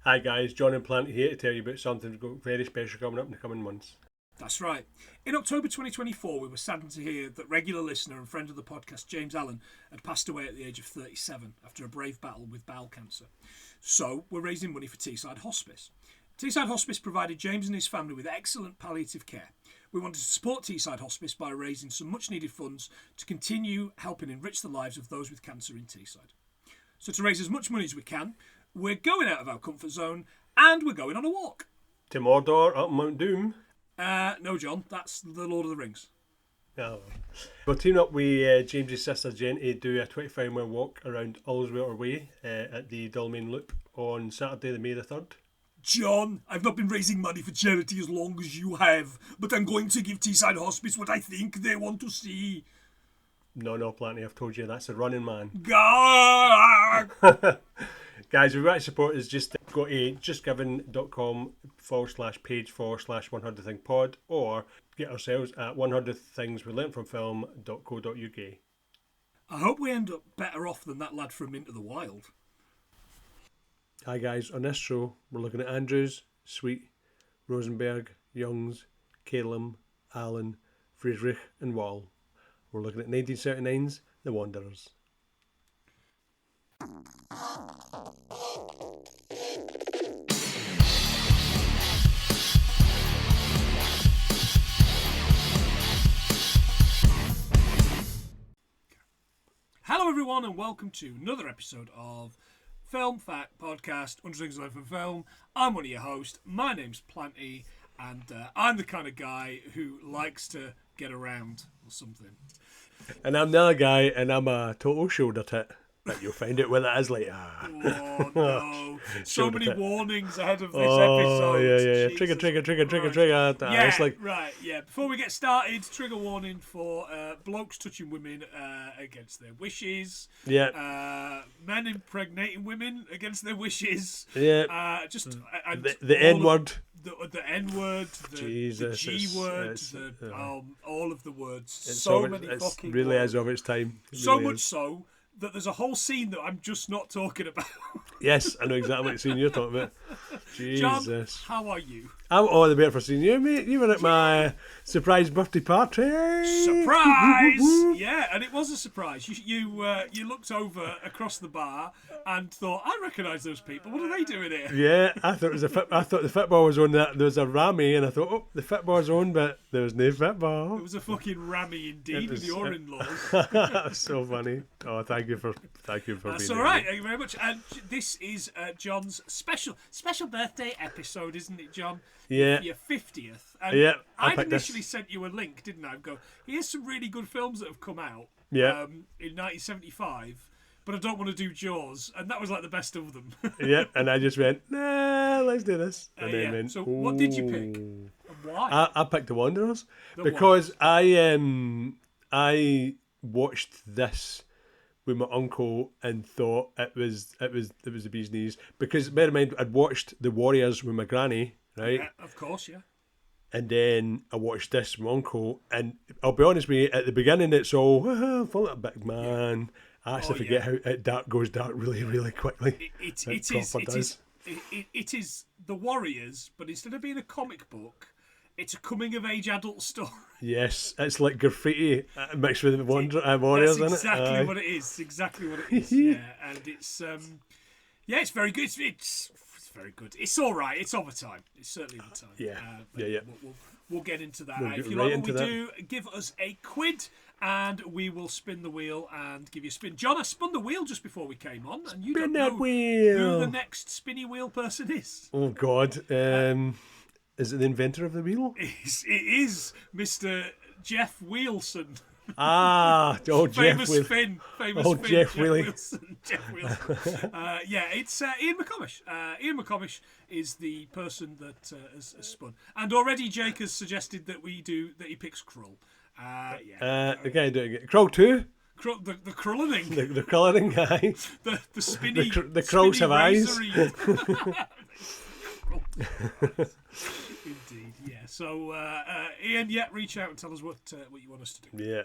Hi guys, John and Plant here to tell you about something very special coming up in the coming months. That's right. In October 2024, we were saddened to hear that regular listener and friend of the podcast, James Allen, had passed away at the age of 37 after a brave battle with bowel cancer. So, we're raising money for Teesside Hospice. Teesside Hospice provided James and his family with excellent palliative care. We wanted to support Teesside Hospice by raising some much-needed funds to continue helping enrich the lives of those with cancer in Teesside. So, to raise as much money as we can, we're going out of our comfort zone and we're going on a walk. To Mordor, up Mount Doom. No, John, that's the Lord of the Rings. Oh. We're teaming up with James's sister Jen to do a 25-mile walk around Ullswater Way at the Dalmain Loop on Saturday, the May the 3rd. John, I've not been raising money for charity as long as you have, but I'm going to give Teesside Hospice what I think they want to see. No, Planty, I've told you, that's a running man. Gah! Guys, if you want to support us, just go to justgiving.com/page/100thingpod or get ourselves at 100thingswelearntfromfilm.co.uk. I hope we end up better off than that lad from Into the Wild. Hi guys, on this show we're looking at Andrews, Sweet, Rosenberg, Youngs, Kalem, Allen, Friedrich and Wahl. We're looking at 1979's The Wanderers. Hello everyone and welcome to another episode of Film Fact Podcast, Unsuccessfully Learn from Film. I'm one of your hosts, my name's Planty, and I'm the kind of guy who likes to get around or something. And I'm the other guy, and I'm a total shoulder tit. But you'll find out where that is later. Oh no! So many warnings ahead of this Oh episode. yeah. Trigger. Yeah, It's like... right. Yeah. Before we get started, trigger warning for blokes touching women against their wishes. Yeah. Men impregnating women against their wishes. Yeah. The N word. The N word, Jesus, the G word, all of the words. It's fucking really words. is of its time. So much so that there's a whole scene that I'm just not talking about. Yes, I know exactly what scene you're talking about. Jesus. John, how are you? I'm all the better for seeing you, mate. You were at my surprise birthday party. Surprise! Yeah, and it was a surprise. You looked over across the bar and thought, I recognise those people. What are they doing here? Yeah, I thought the football was on. That there was a rammy, and I thought, oh, the football's on, but there was no football. It was a fucking rammy indeed with your in-laws. That's so funny. Oh, thank you for That's being all there. right. Thank you very much. And this is John's special birthday episode, isn't it, John? Yeah. Your 50th. And Yeah. I'd initially sent you a link, didn't I? Go, here's some really good films that have come out. Yeah. In 1975. But I don't want to do Jaws, and that was like the best of them. Yeah, and I just went, nah, let's do this. And then went, so what did you pick? And why? I picked The Wanderers because I watched this with my uncle and thought it was the bee's knees, because bear in mind I'd watched The Warriors with my granny, right? Yeah, of course, yeah. And then I watched this with my uncle, and I'll be honest with you, at the beginning it's all full of big man. Yeah. I actually forget how it goes dark really, really quickly. It is The Warriors, but instead of being a comic book, it's a coming-of-age adult story. Yes, it's like graffiti mixed with Warriors, isn't it? That's exactly what it is. Exactly what it is. Yeah, and it's it's very good. It's very good. It's all right. It's over time. It's certainly the time. Yeah, We'll get into that. We'll If you right like what we that. do, give us a quid, and we will spin the wheel and give you a spin. John, I spun the wheel just before we came on, and you don't know who the next spinny wheel person is. Oh God. Is it the inventor of the wheel? It is Mr. Jeff Wheelson. Jeff Finn. Jeff Wilson. Jeff Wilson. It's Ian McComish. Ian McComish is the person that has spun. And already Jake has suggested that he picks Krull. Okay, doing it. Krull 2? The Krullening. The Krullening guy. The spinny. The Krulls have eyes. Indeed, yeah. So, Ian, reach out and tell us what you want us to do. Yeah.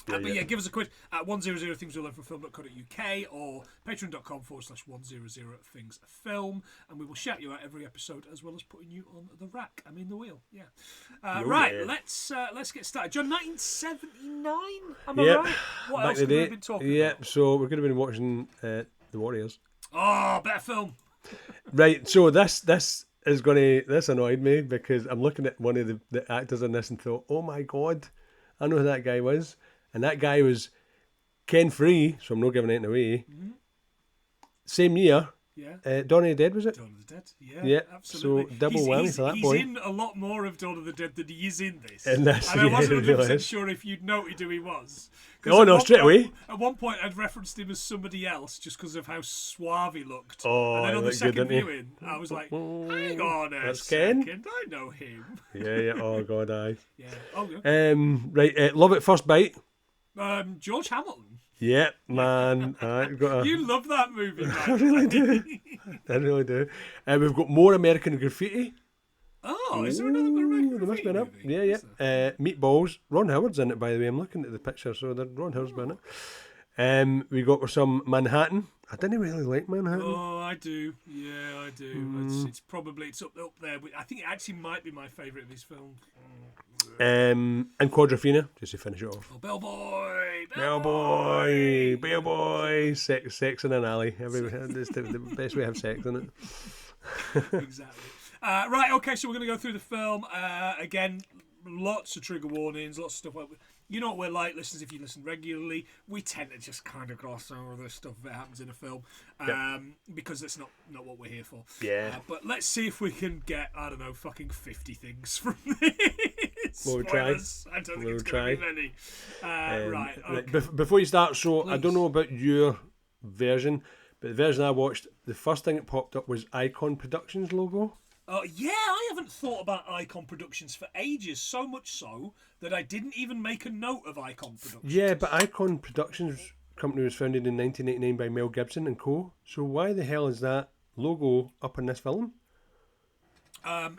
But give us a quiz at 100 things we learn from film.co.uk or patreon.com/100thingsfilm, and we will shout you out every episode as well as putting you on the rack. I mean the wheel. Yeah. Let's get started. John, 1979. Am I right? What else have we been talking about? So we're going to be watching The Warriors. Oh, better film. Right. So this annoyed me because I'm looking at one of the actors in this and thought, oh my god, I know who that guy was. And that guy was Ken Free, so I'm not giving anything away. Mm-hmm. Same year. Yeah. Dawn of the Dead, was it? Dawn of the Dead, yeah. Absolutely. So double whammy for that boy. He's in a lot more of Dawn of the Dead than he is in this. In this, and I wasn't 100% sure if you'd noted who he was. Oh, no, straight away. At one point, I'd referenced him as somebody else just because of how suave he looked. Oh, and then on the second good, viewing, I was like, hang on a That's second. Ken? I know him. Yeah. Oh, God, aye. Yeah. Oh, yeah. Right, Love at First Bite. George Hamilton. Yeah, man. You love that movie, man. I really do. I really do. We've got more American Graffiti. Oh, is there another American There must be Graffiti enough. movie? Yeah. Meatballs. Ron Howard's in it, by the way. I'm looking at the picture, so Ron Howard's been in it. We got some Manhattan. I didn't really like Manhattan. Oh, I do. Yeah, I do. It's up there. I think it actually might be my favourite of his films. And Quadrophenia, just to finish it off. Oh, Bellboy! Bellboy! Sex in an alley. It's the best way to have sex, isn't it? Exactly. Right, okay, so we're going to go through the film. Again, lots of trigger warnings, lots of stuff. You know what we're like, listeners, if you listen regularly, we tend to just kind of gloss over this stuff if it happens in a film, because that's not what we're here for. Yeah. But let's see if we can get, I don't know, fucking 50 things from this. We'll try. I don't think it's going to be many. Right, okay. Before you start, so Please. I don't know about your version, but the version I watched, the first thing that popped up was Icon Productions logo. Yeah, I haven't thought about Icon Productions for ages, so much so that I didn't even make a note of Icon Productions. Yeah, but Icon Productions company was founded in 1989 by Mel Gibson and co. So why the hell is that logo up in this film?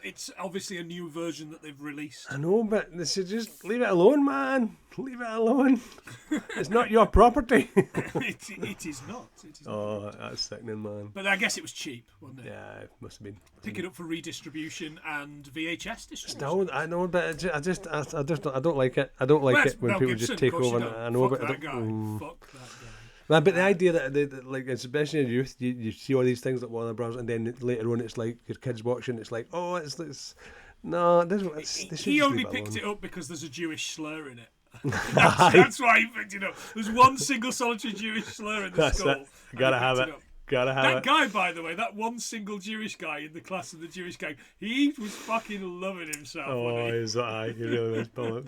It's obviously a new version that they've released. I know, but they should just leave it alone, man. Leave it alone. It's not your property. It is not. Oh, that's sickening, man. But I guess it was cheap, wasn't it? Yeah, it must have been. Pick it up for redistribution and VHS distribution. Still, I know, but I don't like it. I don't like it when people just take over. I know, Fuck but that guy. Fuck that guy. Man, but the idea that like, especially in youth, you see all these things like Warner Bros. And then later on, it's like your kids watching. It's like, oh, no. He only picked it up because there's a Jewish slur in it. That's why he picked it up. There's one single solitary Jewish slur in the school. Gotta have it. That guy, by the way, that one single Jewish guy in the class of the Jewish gang, he was fucking loving himself. Oh, is that? He really was.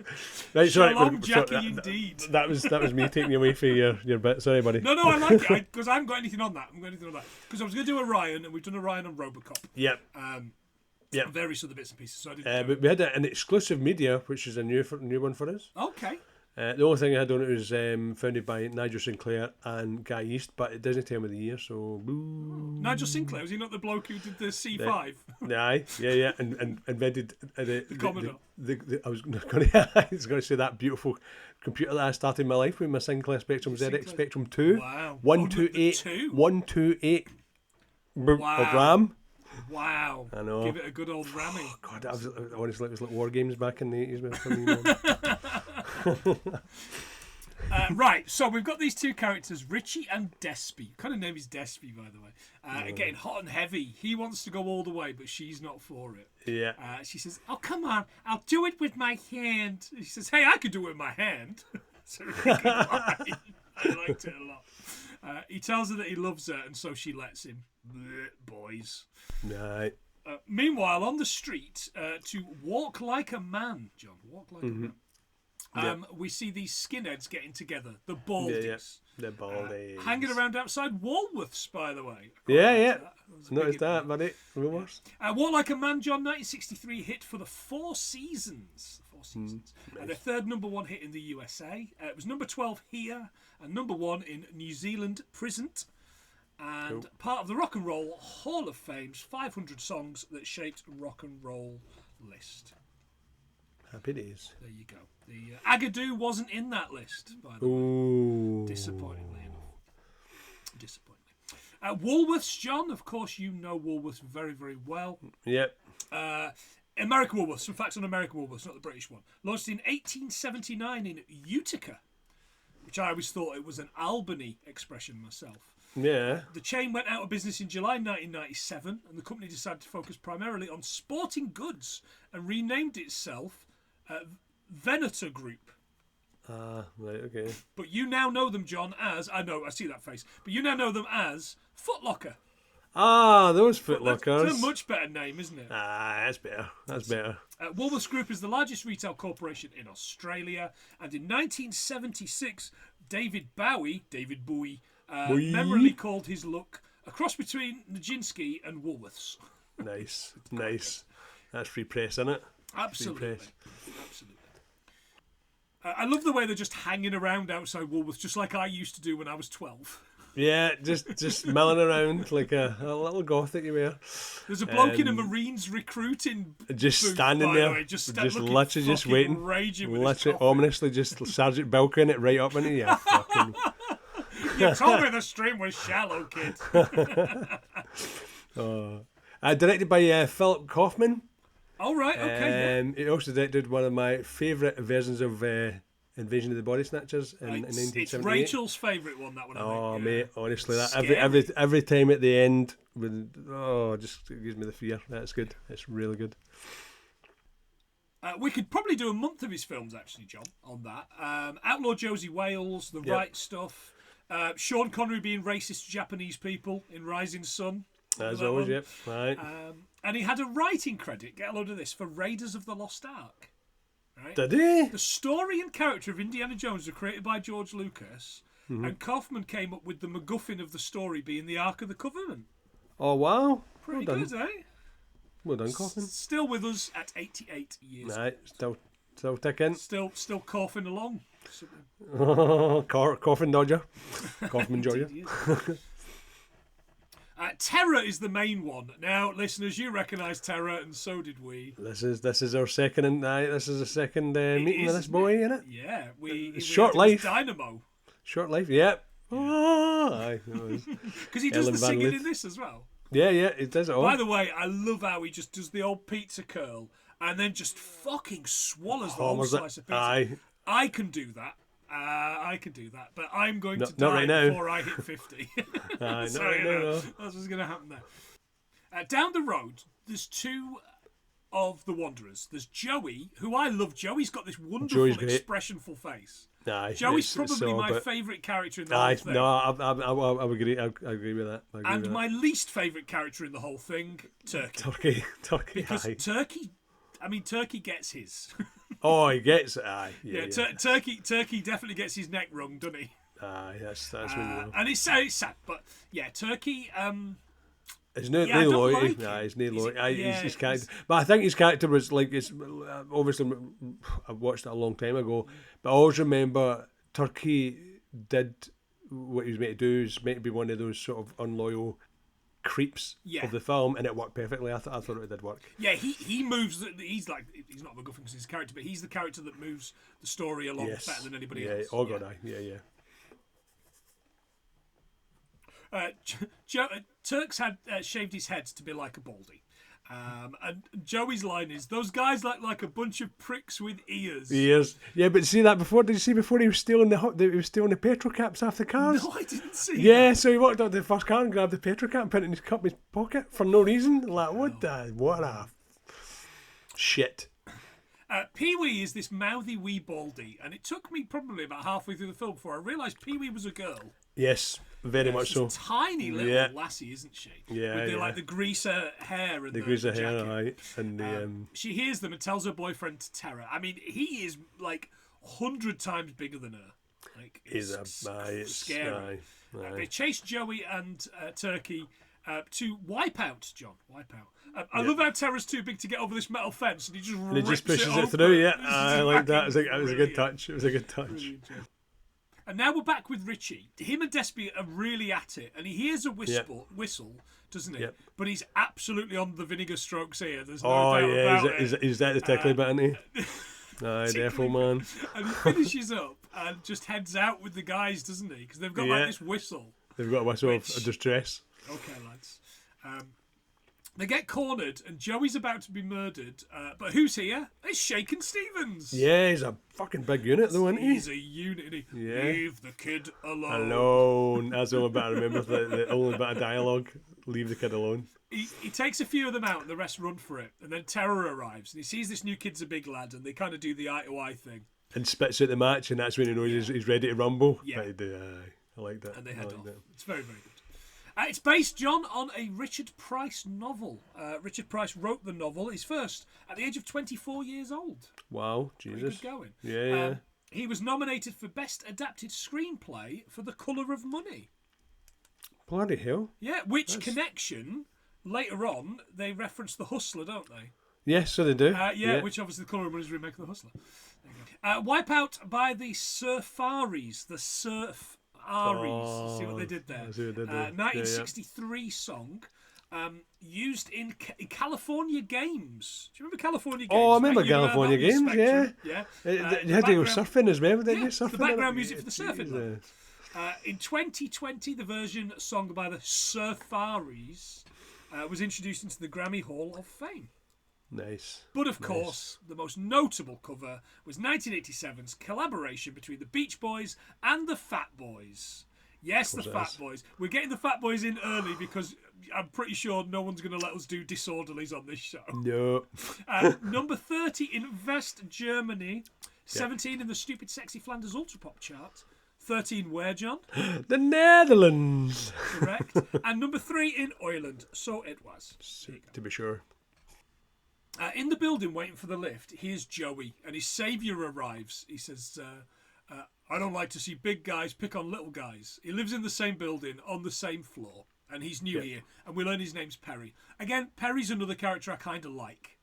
Right, Shalom, Jackie, indeed. That was me taking you away for your bit. Sorry, buddy. No, I like it because I haven't got anything on that. Because I was going to do a Ryan, and we've done a Ryan on RoboCop. Yep. Various other bits and pieces. So I didn't. But we had an exclusive media, which is a new one for us. Okay. The only thing I had on it was founded by Nigel Sinclair and Guy East, but it doesn't tell me the year, so boo. Nigel Sinclair, was he not the bloke who did the C5? Aye, yeah, and invented the Commodore. I was going to say that beautiful computer that I started my life with, my Sinclair Spectrum ZX Spectrum 2. Wow. 128 wow. of RAM. Wow. I know. Give it a good old ramming. Oh, God, honestly, it was like war games back in the 80s. Right, so we've got these two characters, Richie and Despy. What kind of name is Despy, by the way? Getting hot and heavy. He wants to go all the way, but she's not for it. Yeah. She says, oh, come on, I'll do it with my hand. He says, hey, I could do it with my hand. It's a really good line. I liked it a lot. He tells her that he loves her, and so she lets him. Blech, boys. Right. Meanwhile, on the street, to walk like a man, John, walk like a man. We see these skinheads getting together, the Baldies. Yeah. The Baldies. Hanging around outside Woolworths, by the way. Yeah. Noticed that, buddy. Rumours. Walk Like a Man, John, 1963 hit for the Four Seasons. Nice. Their third number one hit in the USA. It was number 12 here and number 1 in New Zealand present. and part of the Rock and Roll Hall of Fame's 500 songs that shaped rock and roll list. Happy days. There you go. The Agadoo wasn't in that list, by the way. Disappointingly enough. Woolworths, John. Of course, you know Woolworths very, very well. Yep. American Woolworths. Some facts on American Woolworths, not the British one. Launched in 1879 in Utica, which I always thought it was an Albany expression myself. Yeah. The chain went out of business in July 1997, and the company decided to focus primarily on sporting goods and renamed itself Venator Group. Right, okay. But you now know them, John, as... I know, I see that face. But you now know them as Foot Locker. Those Foot Lockers. It's a much better name, isn't it? That's better. That's better. Woolworths Group is the largest retail corporation in Australia, and in 1976, David Bowie, memorably called his look a cross between Nijinsky and Woolworths. Nice. That's free press, isn't it? Absolutely. I love the way they're just hanging around outside Woolworths, just like I used to do when I was 12. Yeah, just milling around like a little goth that you wear. There's a bloke in a Marines recruiting just booth, standing there, way, just literally just waiting, literally ominously, just Sergeant Belkin it right up into you. Fucking... You told me the stream was shallow, kid. Directed by Philip Kaufman. Oh, right, okay. He also directed one of my favourite versions of Invasion of the Body Snatchers in 1978. It's Rachel's favourite one, that one. I think. Mate, honestly, that Scary. every time at the end, just gives me the fear. That's good. It's really good. We could probably do a month of his films, actually, John, on that. Outlaw Josie Wales, The Right Stuff, Sean Connery being racist to Japanese people in Rising Sun. As always, yep. Right. And he had a writing credit, get a load of this, for Raiders of the Lost Ark. Right? Did he? The story and character of Indiana Jones were created by George Lucas, and Kaufman came up with the MacGuffin of the story being the Ark of the Covenant. Oh, wow. Pretty well good, done. eh? Well done, Kaufman. Still with us at 88 years. Right, still ticking. Still coughing along. Coffin Dodger. Kaufman Dodger. Terror is the main one. Now, listeners, you recognise Terror, and so did we. This is our second meeting with this boy, isn't it? Yeah, Short life. Dynamo. Short life, yep. Aye. Because he does the singing in this as well. Yeah, he does it all. By the way, I love how he just does the old pizza curl and then just fucking swallows the whole slice of pizza. Aye. I can do that. But I'm going to not die right now. before I hit 50. Aye, so, no. That's what's going to happen there. Down the road, there's two of the Wanderers. There's Joey, who I love. Joey's got this wonderful, expressionful face. Aye, Joey's probably my favourite character in the whole thing. No, I agree. I agree with that. My least favourite character in the whole thing, Turkey. Because aye. Turkey gets his. Oh, he gets it. Aye. Yeah. Turkey definitely gets his neck wrung, doesn't he? Aye, that's what you know. And it's sad, but yeah, Turkey. It's no loyalty. Nah, he's no loyalty. His character, but I think his character was like, it's obviously I watched it a long time ago, but I always remember Turkey did what he was meant to do. He was meant to be one of those sort of unloyal creeps of the film, and it worked perfectly. I thought it did work. Yeah, he moves. He's not a MacGuffin because he's a character, but he's the character that moves the story along better than anybody else. Oh god, aye. Yeah. Turk's had shaved his head to be like a baldy. And Joey's line is, "Those guys look like a bunch of pricks with ears." Yeah, but see that before? Did you see before he was stealing the petrol caps off the cars? No, I didn't see. Yeah, so he walked up to the first car and grabbed the petrol cap and put it in his cup in his pocket for no reason. Like, what a shit. Pee-wee is this mouthy wee baldy, and it took me probably about halfway through the film before I realised Pee-wee was a girl. Yes, very much so. She's a tiny little lassie, isn't she? Yeah, with like the greaser hair and the greaser jacket. hair, right? And she hears them and tells her boyfriend to terror. I mean, he is like 100 times bigger than her. Like, it's scary. They chase Joey and Turkey to Wipeout, John. Wipeout. I love how Terror's too big to get over this metal fence, and he just pushes it through. Yeah, I like that. It was a good touch. And now we're back with Richie. Him and Despy are really at it, and he hears a whistle, doesn't he? Yep. But he's absolutely on the vinegar strokes here. There's no Oh doubt yeah, about it. is that the tickly bit, isn't he? Aye, defo man. And he finishes up and just heads out with the guys, doesn't he? Because they've got like this whistle. They've got a whistle of distress. Okay, lads. They get cornered, and Joey's about to be murdered. But who's here? It's Shakin' Stevens. Yeah, he's a fucking big unit, though, isn't he? He's a unit. Isn't he? Yeah. Leave the kid alone. Alone. That's the only bit I remember. The only bit of dialogue. Leave the kid alone. He takes a few of them out, and the rest run for it. And then Terror arrives, and he sees this new kid's a big lad, and they kind of do the eye-to-eye thing. And spits out the match, and that's when he knows he's ready to rumble. Yeah. I like that. And they head off. That. It's very, very good. It's based, John, on a Richard Price novel. Richard Price wrote the novel, his first, at the age of 24 years old. Wow, Pretty Jesus. good going. Yeah. He was nominated for Best Adapted Screenplay for The Colour of Money. Bloody hell. Yeah, connection, later on, they reference The Hustler, don't they? Yes, so they do. Which obviously The Colour of Money is a remake of The Hustler. Wipeout by the Surfaris, the Surf... Aries. See what they did there? 1963 song used in California Games. Do you remember California Games? Oh, I remember California Games, yeah. You had to go surfing as well, didn't you? Surfing the background music for the surfing. In 2020, the version sung by the Surfaris was introduced into the Grammy Hall of Fame. Nice. But of course, the most notable cover was 1987's collaboration between the Beach Boys and the Fat Boys. Yes, the Fat Boys. We're getting the Fat Boys in early because I'm pretty sure no one's going to let us do Disorderlies on this show. No. Number 30 in West Germany. 17 in the Stupid Sexy Flanders Ultrapop chart. 13 where, John? The Netherlands. Correct. And number 3 in Ireland. So it was. To be sure. In the building waiting for the lift, here's Joey, and his saviour arrives. He says, I don't like to see big guys pick on little guys. He lives in the same building, on the same floor, and he's new here. And we learn his name's Perry. Again, Perry's another character I kind of like.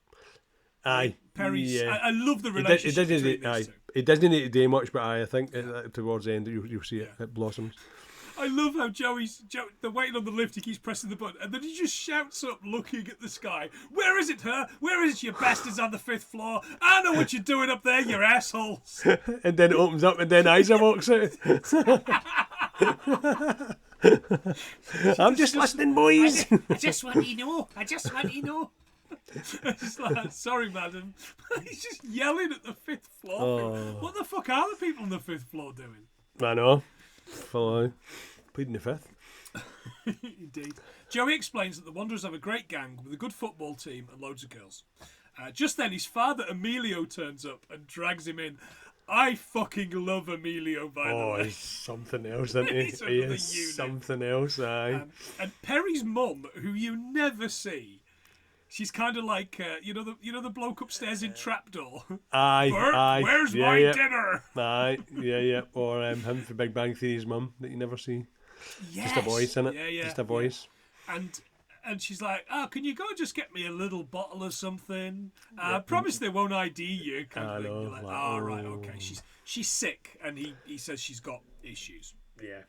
Aye. Perry's. Yeah. I love the relationship between these two. It doesn't need to do much, but I think towards the end you'll see it blossoms. I love how they're waiting on the lift, he keeps pressing the button, and then he just shouts up looking at the sky, "Where is it, her? Where is it, you bastards on the 5th floor? I know what you're doing up there, you assholes." And then it opens up and then Isa walks out. I'm just listening, boys. I just want to know. It's like, sorry, madam. He's just yelling at the 5th floor. What the fuck are the people on the 5th floor doing? I know. Follow. Pleading the 5th. Indeed. Joey explains that the Wanderers have a great gang with a good football team and loads of girls. Just then, his father Emilio turns up and drags him in. I fucking love Emilio, by the way. Oh, he's something else, isn't he? He is something else, aye. And Perry's mum, who you never see, she's kind of like you know the bloke upstairs in Trapdoor. Aye, Bert, aye. Where's my dinner? Aye, yeah. Or him for Big Bang Theory's mum that you never see. Yes. Just a voice, innit? Yeah. Just a voice. And she's like, "Oh, can you go and just get me a little bottle or something? I promise they won't ID you." Kind of thing. You're like, "Oh, right, okay." She's sick, and he says she's got issues. Yeah.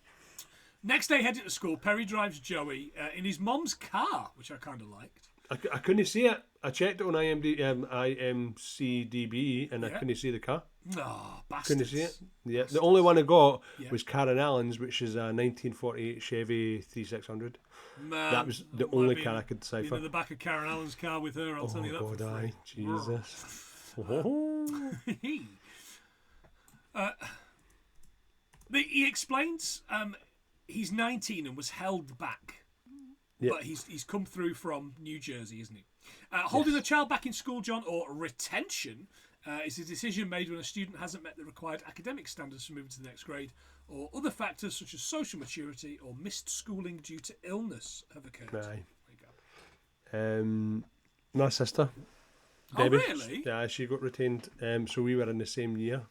Next day, heading to school, Perry drives Joey in his mom's car, which I kind of liked. I couldn't see it. I checked it on IMCDB and I couldn't see the car. Oh, bastards. Couldn't see it. Yeah, the only one I got was Karen Allen's, which is a 1948 Chevy 3600. Man, that was the only car I could decipher. In the back of Karen Allen's car with her, I'll tell you that. Oh God, aye, Jesus. He explains he's 19 and was held back. Yep. But he's come through from New Jersey, isn't he? Holding a child back in school, John, or retention, is a decision made when a student hasn't met the required academic standards for moving to the next grade, or other factors such as social maturity or missed schooling due to illness have occurred. Aye. There you go. My sister, Debbie. Oh, really? Yeah, she got retained. So we were in the same year.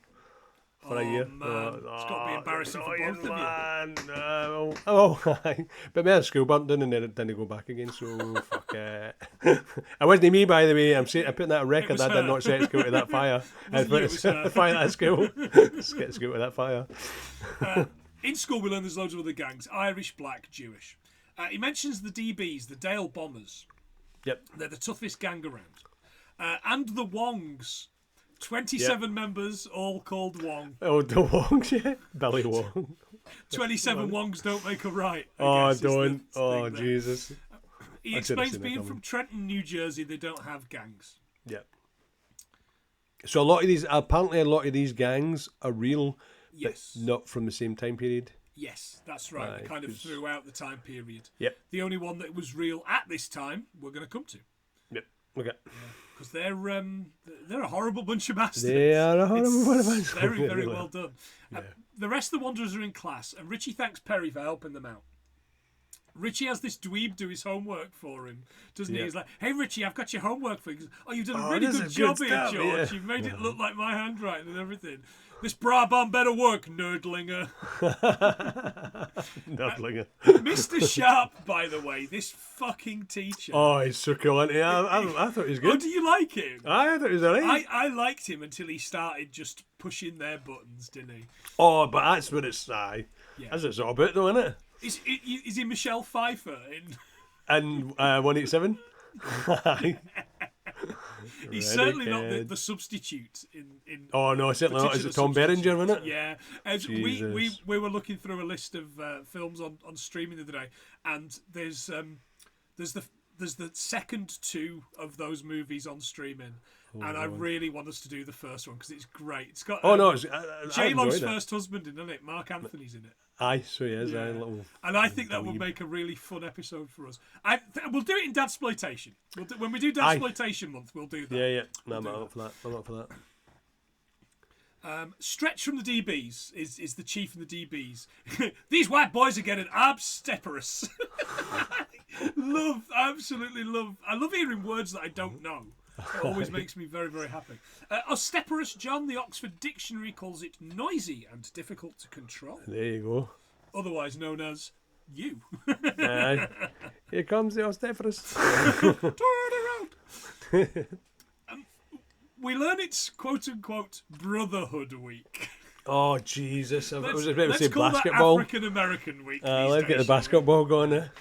for a year. Man. It's got to be embarrassing for both of you. Man. But my other school burnt down and then it didn't go back again, so fuck it. It wasn't me, by the way. I'm putting that on record that I did not set school to that fire. I put the fire at school. Set school to that fire. In school, we learn there's loads of other gangs: Irish, Black, Jewish. He mentions the DBs, the Dale Bombers. Yep. They're the toughest gang around. And the Wongs. 27 members, all called Wong. Oh, the Wongs, yeah. Billy Wong. 27 Wongs don't make a right. Don't. Oh, Jesus. He explains being from Trenton, New Jersey, they don't have gangs. Yep. So apparently a lot of these gangs are real, yes, but not from the same time period. Yes, that's right. They're kind of throughout the time period. Yep. The only one that was real at this time, we're going to come to. Yep. Okay. Because they're a horrible bunch of bastards. They are a horrible bunch of bastards. Very, very well done. Yeah. The rest of the Wanderers are in class, and Richie thanks Perry for helping them out. Richie has this dweeb do his homework for him, doesn't he? He's like, "Hey, Richie, I've got your homework for you." He goes, "Oh, you've done a really good job here, George. Yeah. You've made it look like my handwriting and everything. This bra bomb better work, nerdlinger." Nerdlinger. Mr. Sharp, by the way, this fucking teacher. Oh, he's so cool, isn't he? I thought he was good. Oh, do you like him? I thought he was alright. I liked him until he started just pushing their buttons, didn't he? Oh, but that's what it's That's what it's all about, though, isn't it? Is he Michelle Pfeiffer in? And 187. He's certainly not the substitute in. Oh no, certainly not. Is it Tom Berenger, wasn't it? Yeah. We were looking through a list of films on streaming the other day, and there's the second two of those movies on streaming. And I really want us to do the first one because it's great. It's got J-Lo's first husband in it. Mark Anthony's in it. Aye, so he is. Yeah. And I think that will make a really fun episode for us. We'll do it in Dadsploitation. When we do Dadsploitation month, we'll do that. Yeah. No, I'm not for that. Stretch from the DBs is the chief of the DBs. These white boys are getting obsteperous. Absolutely love. I love hearing words that I don't know. It always makes me very, very happy. Obsteperous John, the Oxford Dictionary, calls it noisy and difficult to control. There you go. Otherwise known as you. Here comes the obsteperous. Turn around. We learn it's quote-unquote Brotherhood Week. Oh, Jesus. I was about to let's say call basketball. that African-American Week. Let's get the basketball going there.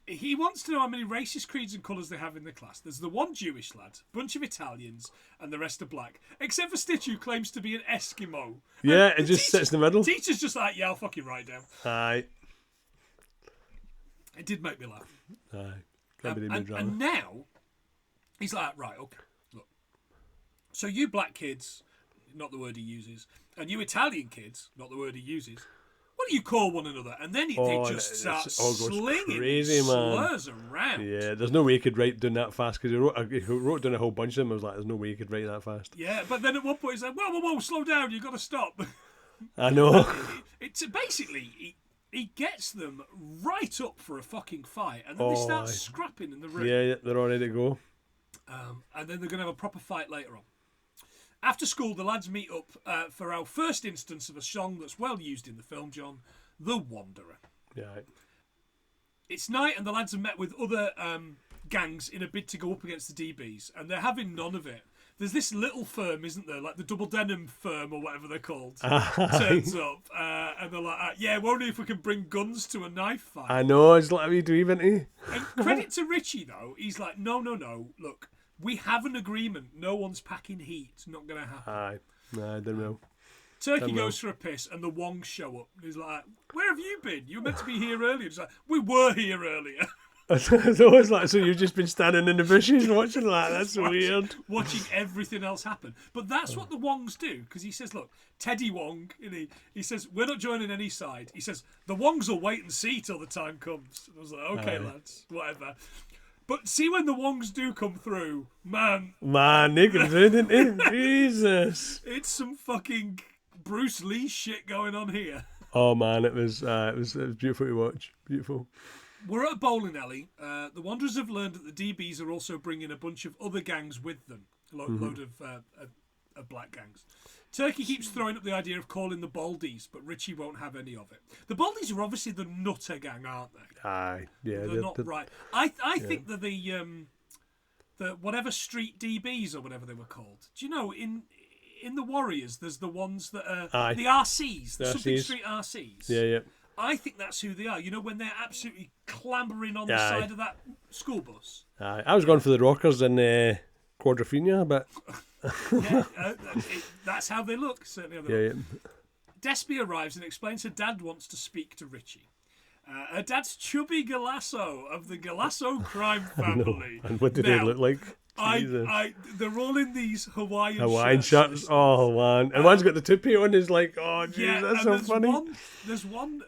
He wants to know how many racist creeds and colours they have in the class. There's the one Jewish lad, bunch of Italians, and the rest are black. Except for Stitch, who claims to be an Eskimo. Yeah, it just sits in the middle. Teacher's just like, yeah, I'll fucking write down. Aye. It did make me laugh. Aye. Can't be the drama. And now, he's like, right, okay, look. So you black kids, not the word he uses, and you Italian kids, not the word he uses, what do you call one another? And then they just start slinging crazy, slurs around. Yeah, there's no way he could write down that fast because he wrote down a whole bunch of them. I was like, there's no way he could write that fast. Yeah, but then at one point he's like, whoa, slow down, you've got to stop. I know. It's basically, he gets them right up for a fucking fight, and then they start scrapping in the ring. Yeah, they're all ready to go. And then they're going to have a proper fight later on. After school, the lads meet up for our first instance of a song that's well used in the film, John, The Wanderer. Yeah. It's night and the lads have met with other gangs in a bid to go up against the DBs, and they're having none of it. There's this little firm, isn't there, like the Double Denim firm or whatever they're called, turns up, and they're like, yeah, only if we can bring guns to a knife fight. I know, it's like we do, even he. And credit to Richie, though, he's like, no, look, we have an agreement. No one's packing heat. It's not going to happen. Aye. No, I don't know. Turkey goes for a piss and the Wongs show up. He's like, where have you been? You were meant to be here earlier. He's like, we were here earlier. It's always like, so you've just been standing in the bushes watching that? That's weird. Watching everything else happen. But that's what the Wongs do, because he says, look, Teddy Wong, he says, we're not joining any side. He says, the Wongs will wait and see till the time comes. And I was like, okay, lads, whatever. But see when the Wongs do come through, man, they come through, didn't they? Jesus. It's some fucking Bruce Lee shit going on here. Oh man, it was beautiful to watch. Beautiful. We're at a bowling alley. The Wanderers have learned that the DBs are also bringing a bunch of other gangs with them. A load of of black gangs. Turkey keeps throwing up the idea of calling the Baldies, but Richie won't have any of it. The Baldies are obviously the nutter gang, aren't they? Aye, yeah. They're not right. I think they're the whatever street DBs or whatever they were called. Do you know, in the Warriors, there's the ones that are the RCs, the something street RCs. Yeah. I think that's who they are. You know, when they're absolutely clambering on the side of that school bus. Aye, I was going for the Rockers in Quadrophenia, but that's how they look. Certainly how they look. Despy arrives and explains her dad wants to speak to Richie. Her dad's Chubby Galasso of the Galasso crime family. And what do they look like? They're all in these Hawaiian shirts. Oh man! And one's got the toupee on. Is like, oh jeez, that's so funny. There's one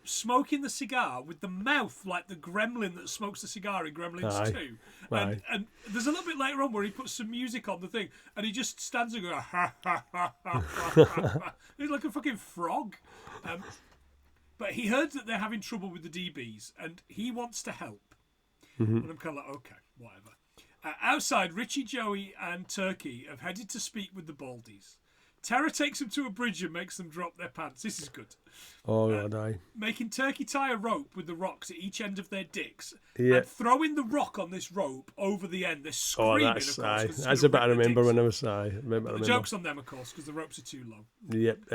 smoking the cigar with the mouth like the gremlin that smokes the cigar in Gremlins 2. And there's a little bit later on where he puts some music on the thing and he just stands there going, ha, ha, ha, ha, ha, ha. He's like a fucking frog. But he heard that they're having trouble with the DBs and he wants to help. And I'm kind of like, okay, whatever. Outside, Richie, Joey and Turkey have headed to speak with the Baldies. Tara takes them to a bridge and makes them drop their pants. This is good. Oh, God, aye. Making Turkey tie a rope with the rocks at each end of their dicks and throwing the rock on this rope over the end. They're screaming, of course. That's a bit I remember when I was... The joke's on them, of course, because the ropes are too low. Yep.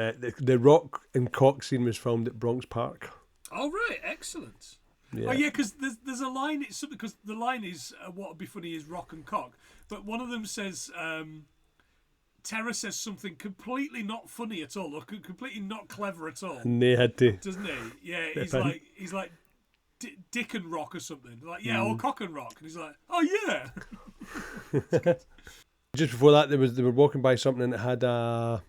The rock and cock scene was filmed at Bronx Park. Oh, right. Excellent. Yeah. Oh, yeah, because there's a line... It's something because the line is, what would be funny is rock and cock. But one of them says... Terra says something completely not funny at all, or completely not clever at all. And they had to, doesn't he? Yeah, he's like Dick and Rock or something. Like or Cock and Rock, and he's like, oh yeah. Just before that, they were walking by something that had a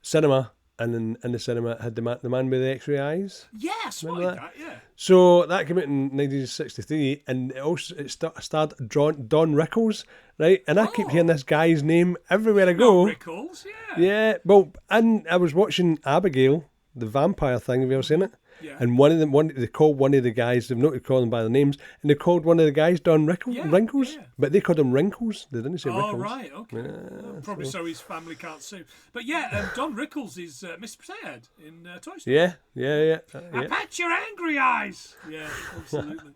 cinema, and in the cinema it had the man with the X-ray eyes. Yes, that? Yeah. So that came out in 1963, and it starred Don Rickles, right? And I keep hearing this guy's name everywhere I go. Rickles, yeah. Yeah, well, and I was watching Abigail, the vampire thing. Have you ever seen it? Yeah. And they called one of the guys, they've not to call them by their names, and they called one of the guys Don Wrinkles, but they called him Wrinkles. They didn't say Rickles. Oh, right, okay. Yeah, probably so his family can't sue. But yeah, Don Rickles is Mr. Potatohead in Toy Story. Yeah. I pat your angry eyes. Yeah, absolutely.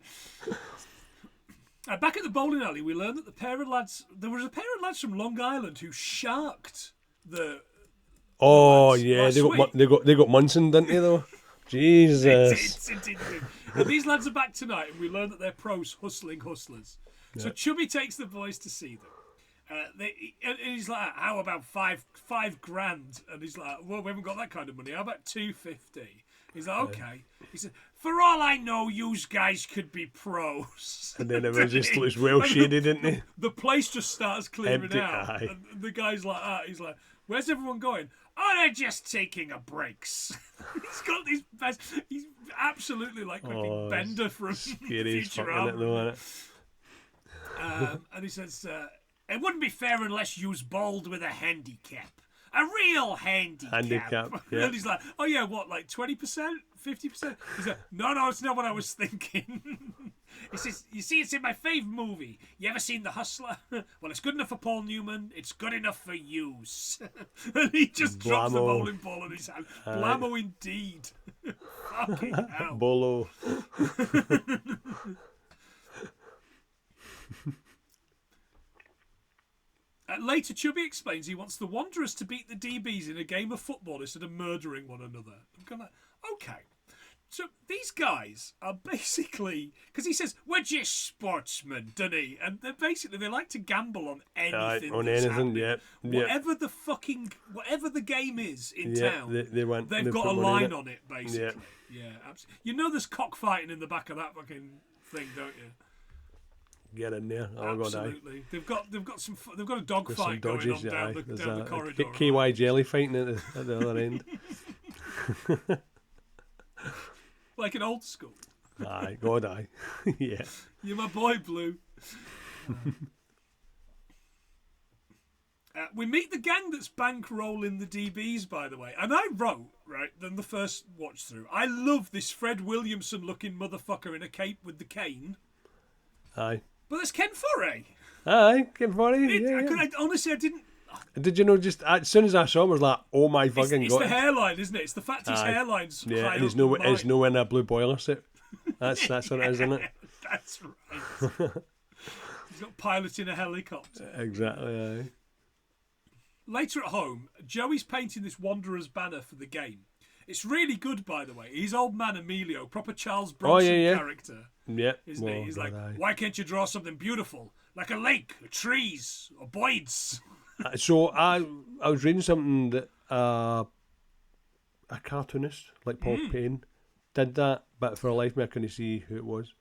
Back at the bowling alley, we learned that there was a pair of lads from Long Island who sharked the. Oh yeah, they got Munson, didn't they though? Jesus. And these lads are back tonight, and we learn that they're pros hustling hustlers. Yeah. So Chubby takes the boys to see them. And he's like, "How about $5,000?" And he's like, "Well, we haven't got that kind of money. How about $250?" He's like, "Okay." He said, "For all I know, yous guys could be pros." And then it just looks well shaded, didn't it? The place just starts clearing out. And the guy's like, he's like, "Where's everyone going?" "Oh, they're just taking a breaks." He's got these best. He's absolutely like fucking Bender from Futurama. And he says, "It wouldn't be fair unless you's bald with a handicap. A real handicap." Yeah. And he's like, "Oh yeah, what, like 20%? 50%? He's like, no, it's not what I was thinking." He says, "You see, it's in my fave movie. You ever seen The Hustler? Well, it's good enough for Paul Newman. It's good enough for yous." And he just drops the bowling ball in his hand. Blammo indeed. Fucking hell. Bolo. Later, Chubby explains he wants the Wanderers to beat the DBs in a game of football instead of murdering one another. I'm kind of like, okay. So these guys are basically, because he says, "We're just sportsmen," doesn't he? And they like to gamble on anything. Whatever the game is in town, they've got a line on it, basically. Yeah, absolutely. You know there's cockfighting in the back of that fucking thing, don't you? Get in there. Absolutely. They've got a dog fight going on down the corridor. KY Jelly fighting at the other end. Like an old school. Aye, God, aye. Yeah. You're my boy, Blue. We meet the gang that's bankrolling the DBs, by the way. And I wrote, right, then the first watch through, I love this Fred Williamson looking motherfucker in a cape with the cane. Aye. But that's Ken Forey. Aye, Ken Forey. Honestly, Did you know? Just as soon as I saw him, I was like, "Oh my fucking It's god!" the hairline, isn't it? It's the fact his hairline's high and he's up no in a blue boiler suit. That's what it is, isn't it? That's right. He's not piloting a helicopter. Exactly. Aye. Later at home, Joey's painting this Wanderer's banner for the game. It's really good, by the way. He's old man Emilio, proper Charles Bronson character. Yeah. Isn't he? He's like, why can't you draw something beautiful? Like a lake, or trees, or boys. So I was reading something that a cartoonist like Paul Payne did that, but for a life me I couldn't see who it was.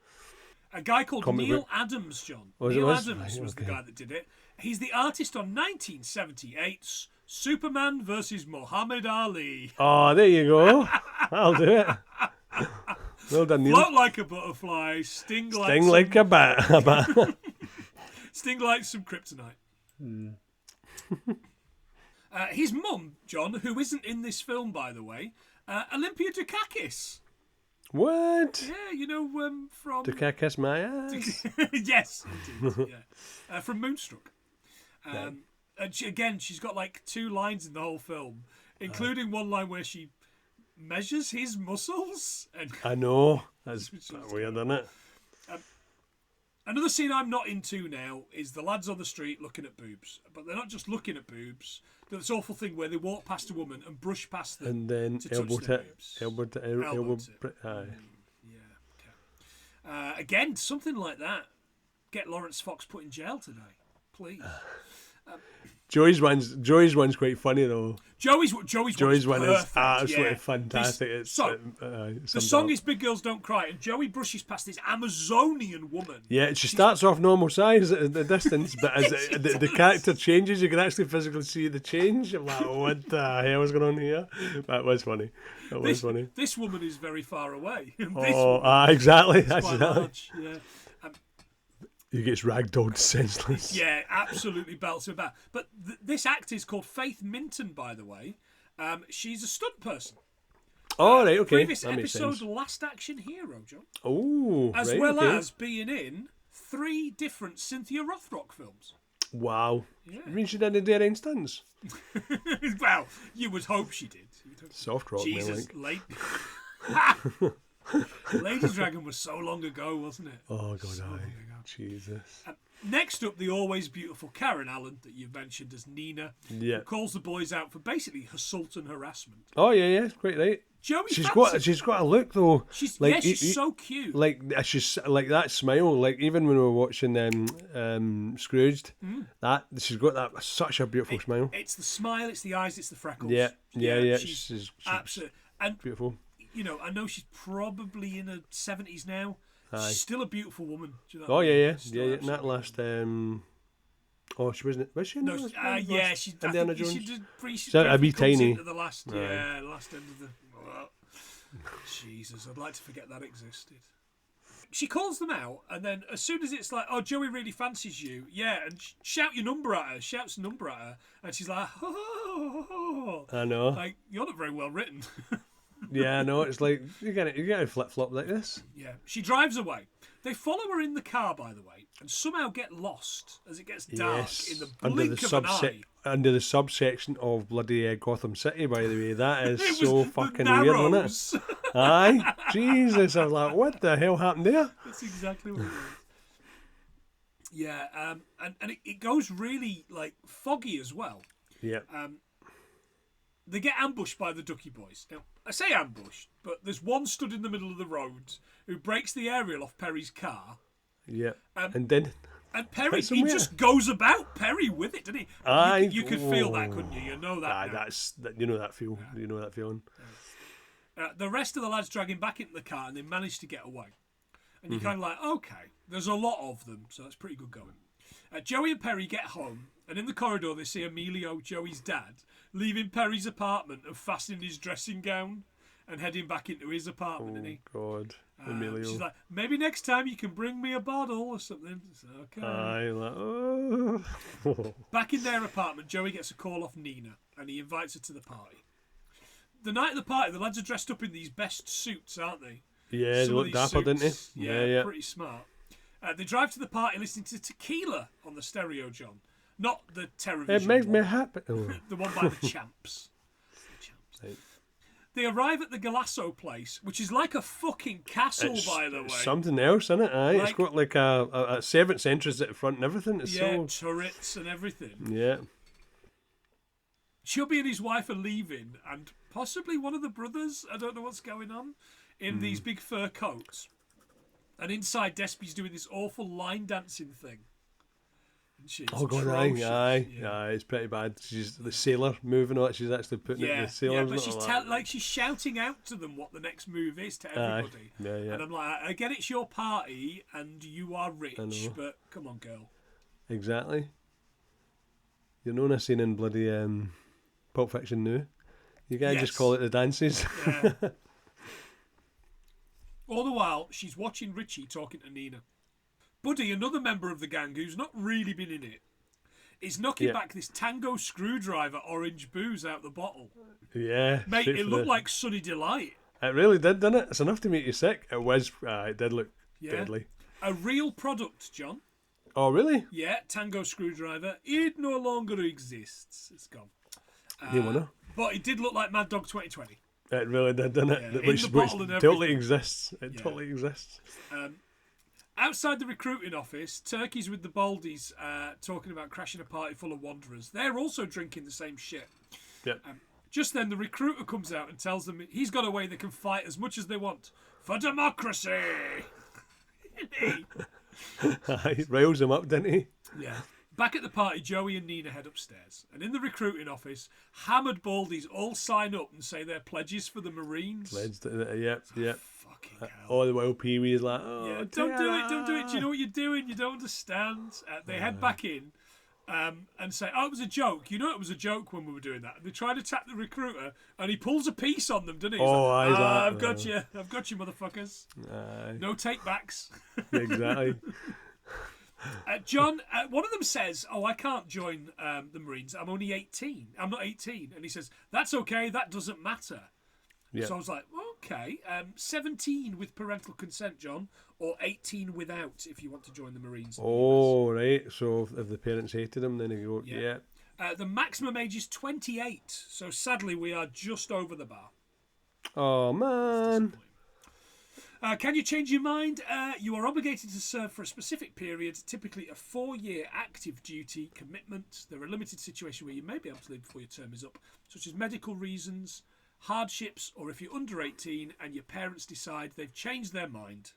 A guy called Neil Adams, John. Neil Adams was the guy that did it. He's the artist on 1978's Superman versus Muhammad Ali. Oh, there you go. I'll do it. Well done, Neil. Float like a butterfly, sting like a bat. Sting like some kryptonite. His mum, John, who isn't in this film, by the way, Olympia Dukakis. What? Yeah, you know, from... Dukakis my ass? Yes, indeed, yeah. From Moonstruck. And she's got like 2 lines in the whole film, including one line where she measures his muscles. And I know. That's weird, isn't it? Another scene I'm not into now is the lads on the street looking at boobs. But they're not just looking at boobs. There's this awful thing where they walk past a woman and brush past them. And then to elbow touch their tip. boobs. Elbow tip. Aye. Yeah, okay. Again, something like that. Get Lawrence Fox put in jail today. Please. Joey's one's quite funny though. Joey's one is absolutely fantastic. The song is "Big Girls Don't Cry," and Joey brushes past this Amazonian woman. Yeah, she starts off normal size at the distance, but as the character changes, you can actually physically see the change. I'm like, what the hell is going on here? That was funny. This woman is very far away. Exactly. That's quite large. Yeah. He gets ragdolled senseless. Yeah, absolutely belts him back. But this actor is called Faith Minton, by the way. She's a stunt person. Oh, right, okay. Previous episode, Last Action Hero, John. Oh, as well as being in 3 different Cynthia Rothrock films. Wow. Yeah. I mean, she did their own stunts. Well, you would hope she did. Soft rock, Jesus, late. Ladies Dragon was so long ago, wasn't it? Oh, God, Jesus. Next up, the always beautiful Karen Allen, that you've mentioned as Nina, who calls the boys out for basically assault and harassment. Oh, yeah, quite right. She's got a look though. She's so cute. Like she's like that smile. Like even when we were watching Scrooged, that she's got that such a beautiful smile. It's the smile, it's the eyes, it's the freckles. Yeah. She's absolutely and beautiful. You know, I know she's probably in her 70s now. She's still a beautiful woman. Do you know yeah. And that last she wasn't. Was she? No, she Indiana Jones. She did a wee tiny. Into the last, last end of the. Jesus, I'd like to forget that existed. She calls them out, and then as soon as it's like, "Oh, Joey really fancies you," and shouts a number at her, and she's like, "Oh." I know. Like, you're not very well written. Yeah, I know. It's like you get to flip flop like this. Yeah, she drives away. They follow her in the car, by the way, and somehow get lost as it gets dark in the blink of an eye. Under the subsection of bloody Gotham City, by the way. That is so fucking weird, wasn't it? Aye, Jesus! I was like, what the hell happened there? That's exactly what it is. Yeah, and it goes really like foggy as well. Yeah. They get ambushed by the Ducky Boys. Now, I say ambushed, but there's one stood in the middle of the road who breaks the aerial off Perry's car. Yeah. And then... And Perry, he just goes about Perry with it, doesn't he? You could feel that, couldn't you? You know that. You know that feel. Yeah. You know that feeling. The rest of the lads drag him back into the car, and they manage to get away. And you're kind of like, okay, there's a lot of them, so that's pretty good going. Joey and Perry get home, and in the corridor they see Emilio, Joey's dad, leaving Perry's apartment and fastening his dressing gown and heading back into his apartment. God, Emilio. She's like, maybe next time you can bring me a bottle or something. It's okay. Back in their apartment, Joey gets a call off Nina, and he invites her to the party. The night of the party, the lads are dressed up in these best suits, aren't they? Yeah, they look dapper, didn't they? Yeah, pretty smart. They drive to the party listening to Tequila on the stereo, John. Not the Terrorvision It makes me one. happy. Oh. The one by the Champs. The Champs. Right. They arrive at the Galasso place, which is like a fucking castle, It's by the way. something else, isn't it? Aye, it's Like- got like a servant's entrance at the front and everything. It's Yeah, so... turrets and everything. Yeah. Chubby and his wife are leaving, and possibly one of the brothers, I don't know what's going on, in these big fur coats. And inside, Despy's doing this awful line dancing thing. And she's Oh god, atrocious. aye, it's pretty bad. She's the sailor moving on. She's actually putting it in the sailor. but she's she's shouting out to them what the next move is to everybody. Yeah. And I'm like, I get it's your party and you are rich, know. but come on, girl. Exactly. You're known as seen in bloody Pulp Fiction now. You guys Yes. just call it the dances. Yeah. All the while, she's watching Richie talking to Nina. Buddy, another member of the gang who's not really been in it, is knocking back this Tango screwdriver orange booze out the bottle. Yeah. Mate, straight it for looked the- like Sunny Delight. It really did, didn't it? It's enough to make you sick. It was. It did look deadly. A real product, John. Oh, really? Yeah, Tango screwdriver. It no longer exists. It's gone. You wanna? But it did look like Mad Dog 2020. It really did, didn't it? Yeah, in Which the bottle and totally everything. exists. It totally exists. Outside the recruiting office, Turkey's with the Baldies talking about crashing a party full of wanderers. They're also drinking the same shit. Yep. Just then, the recruiter comes out and tells them he's got a way they can fight as much as they want. For democracy! He riles him up, didn't he? Yeah. Back at the party, Joey and Nina head upstairs. And in the recruiting office, hammered Baldies all sign up and say they're pledges for the Marines. Yep. Fucking hell. All the while Pee Wee is like, oh, Yeah, don't do it. Do you know what you're doing? You don't understand. They head back in and say, oh, it was a joke. You know it was a joke when we were doing that. They try to attack the recruiter and he pulls a piece on them, doesn't he? He's like, I've got you. I've got you, motherfuckers. Aye. No take backs. Exactly. John, one of them says, oh, I can't join the Marines. I'm only 18. I'm not 18. And he says, that's okay. That doesn't matter. Yeah. So I was like, okay, 17 with parental consent, John, or 18 without if you want to join the Marines. in the US. Oh, right. So if the parents hated him, then they go, yeah. The maximum age is 28, so sadly we are just over the bar. Oh, man. Can you change your mind? You are obligated to serve for a specific period, typically a 4-year active duty commitment. There are limited situations where you may be able to leave before your term is up, such as medical reasons, hardships, or if you're under 18 and your parents decide they've changed their mind.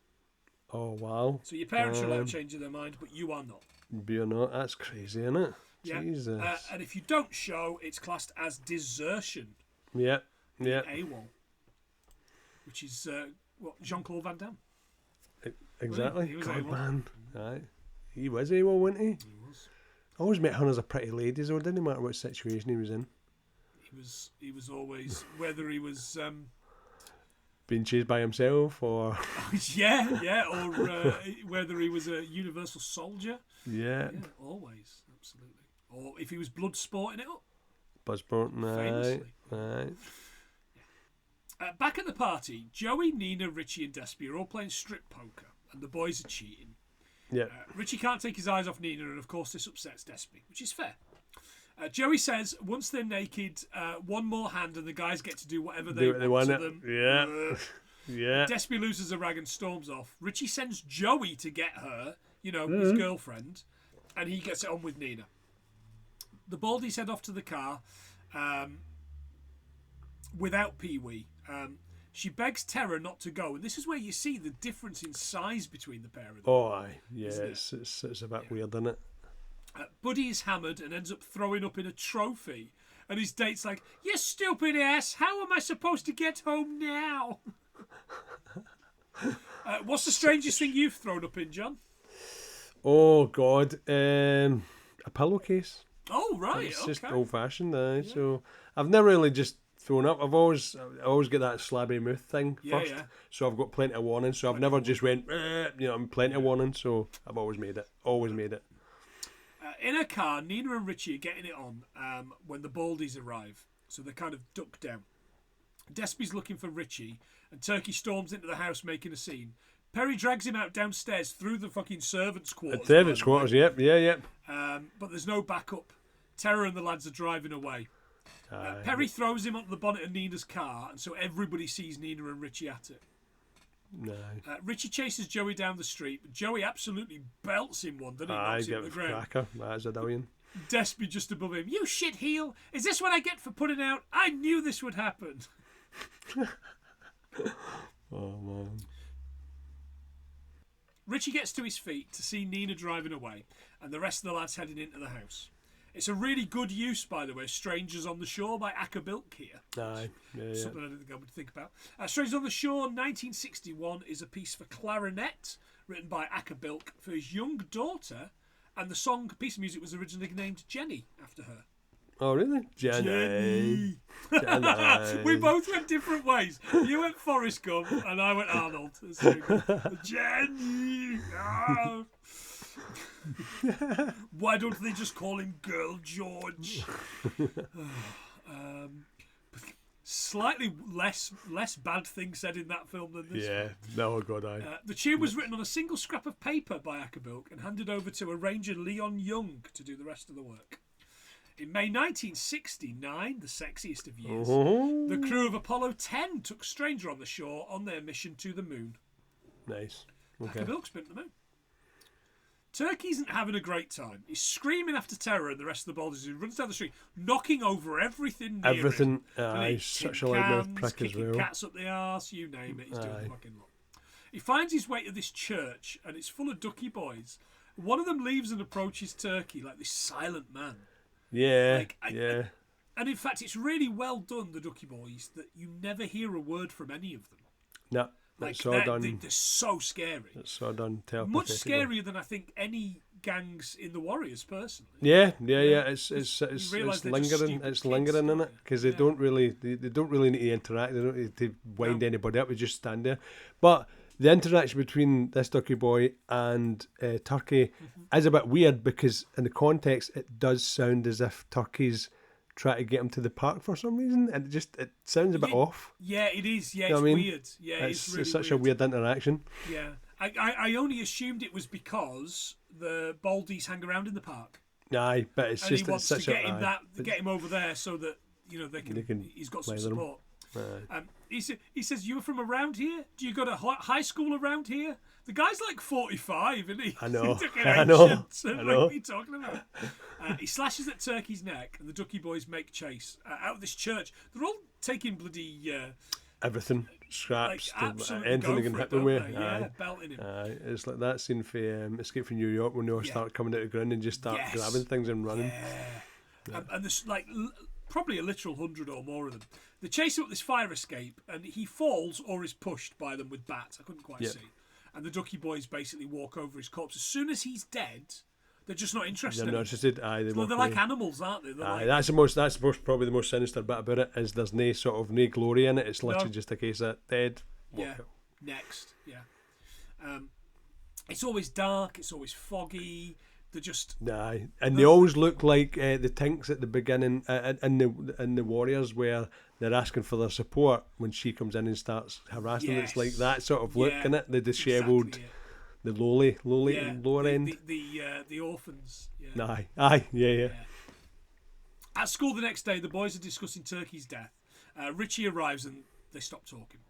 Oh, wow. So your parents are allowed to change their mind, but you are not. Be or not, that's crazy, isn't it? Yeah. Jesus. And if you don't show, it's classed as desertion. Yeah. AWOL. Which is Jean-Claude Van Damme. Exactly. He was God, AWOL. man. Aye. He was AWOL, wasn't he? He was. I always met her as a pretty lady, so it didn't matter what situation he was in. He was always, whether he was Being chased by himself or... or whether he was a universal soldier. Yeah. Always, absolutely. Or if he was blood sporting it up. Buzzburton, aye. Famously. Aye. Back at the party, Joey, Nina, Richie and Despy are all playing strip poker and the boys are cheating. Yeah. Richie can't take his eyes off Nina and of course this upsets Despy, which is fair. Joey says once they're naked, one more hand and the guys get to do whatever they want to them. Yeah. Yeah. Despy loses a rag and storms off. Richie sends Joey to get her, his girlfriend, and he gets it on with Nina. The Baldies head off to the car without Pee-wee. She begs Terra not to go, and this is where you see the difference in size between the pair of them. Oh, aye. Yeah, Isn't it? it's a bit weird, isn't it? Buddy is hammered and ends up throwing up in a trophy. And his date's like, you stupid ass, how am I supposed to get home now? What's the strangest thing you've thrown up in, John? Oh, God. A pillowcase. Oh, right, It's okay. just old-fashioned, aye. So I've never really just thrown up. I always get that slabby mouth thing first. Yeah. So I've got plenty of warning. So I've never just went, I'm plenty of warning. So I've always made it. Always made it. In a car, Nina and Richie are getting it on when the Baldies arrive. So they're kind of ducked down. Despy's looking for Richie, and Turkey storms into the house making a scene. Perry drags him out downstairs through the fucking servants' quarters. Servants' quarters, yep. But there's no backup. Terror and the lads are driving away. Perry throws him onto the bonnet of Nina's car, and so everybody sees Nina and Richie at it. No. Richie chases Joey down the street, but Joey absolutely belts him one, doesn't he? Knocks him to the ground. Cracker. That's a Dillion. Despy just above him. You shit heel! Is this what I get for putting out? I knew this would happen. Oh, man. Richie gets to his feet to see Nina driving away, and the rest of the lads heading into the house. It's a really good use, by the way, Strangers on the Shore by Bilk here. Aye. Yeah. Something I didn't think I would think about. Strangers on the Shore, 1961, is a piece for clarinet written by Bilk for his young daughter, and the piece of music was originally named Jenny after her. Oh, really? Jenny. We both went different ways. You went Forrest Gump, and I went Arnold. Jenny! Oh. Why don't they just call him Girl George? Slightly less bad things said in that film than this. Yeah, no, God, the tune was written on a single scrap of paper by Bilk and handed over to arranger Leon Young to do the rest of the work. In May 1969, the sexiest of years, the crew of Apollo 10 took Stranger on the Shore on their mission to the moon. Nice. Okay. Bilk's been to the moon. Turkey isn't having a great time. He's screaming after Terror and the rest of the Baldies. He runs down the street, knocking over everything near him. He's such a loudmouth prick as well. Cats up the arse, you name it. He's doing the fucking lot. He finds his way to this church, and it's full of ducky boys. One of them leaves and approaches Turkey like this silent man. Yeah, And in fact, it's really well done, the ducky boys, that you never hear a word from any of them. No. Like they're so scary. It's so done. Much scarier than I think any gangs in the Warriors, personally. Yeah. It's lingering. It's lingering in it because they don't really need to interact. They don't need to wind anybody up. They just stand there. But the interaction between this ducky boy and Turkey is a bit weird because in the context it does sound as if Turkey's try to get him to the park for some reason, and it sounds a bit off. Yeah, it is. Yeah, you know it's weird. Yeah, it's really such weird. a weird interaction. Yeah, I only assumed it was because the Baldies hang around in the park. Aye, but it's and just he wants such to get him over there so that they can he's got some support. He says, "You were from around here? Do you go to high school around here?" The guy's like 45, isn't he? I know. I know. What are you talking about? He slashes at Turkey's neck, and the ducky boys make chase out of this church. They're all taking bloody everything, scraps, like, anything they can hit them with. Yeah, belting him. It's like that scene for Escape from New York when they all start coming out of the ground and just start grabbing things and running. Yeah. And there's probably a literal 100 or more of them. They chase him up this fire escape, and he falls or is pushed by them with bats. I couldn't quite see. And the ducky boys basically walk over his corpse. As soon as he's dead, they're just not interested. They're not interested. They're like animals, aren't they? That's probably the most sinister bit about it is there's no glory in it. It's literally just a case of dead. Next. It's always dark. It's always foggy. They're just and they always look like the Tinks at the beginning in the Warriors where they're asking for their support when she comes in and starts harassing them. It's like that sort of look in it, the dishevelled, the lower end, the orphans. Yeah. At school the next day, the boys are discussing Turkey's death. Richie arrives and they stop talking.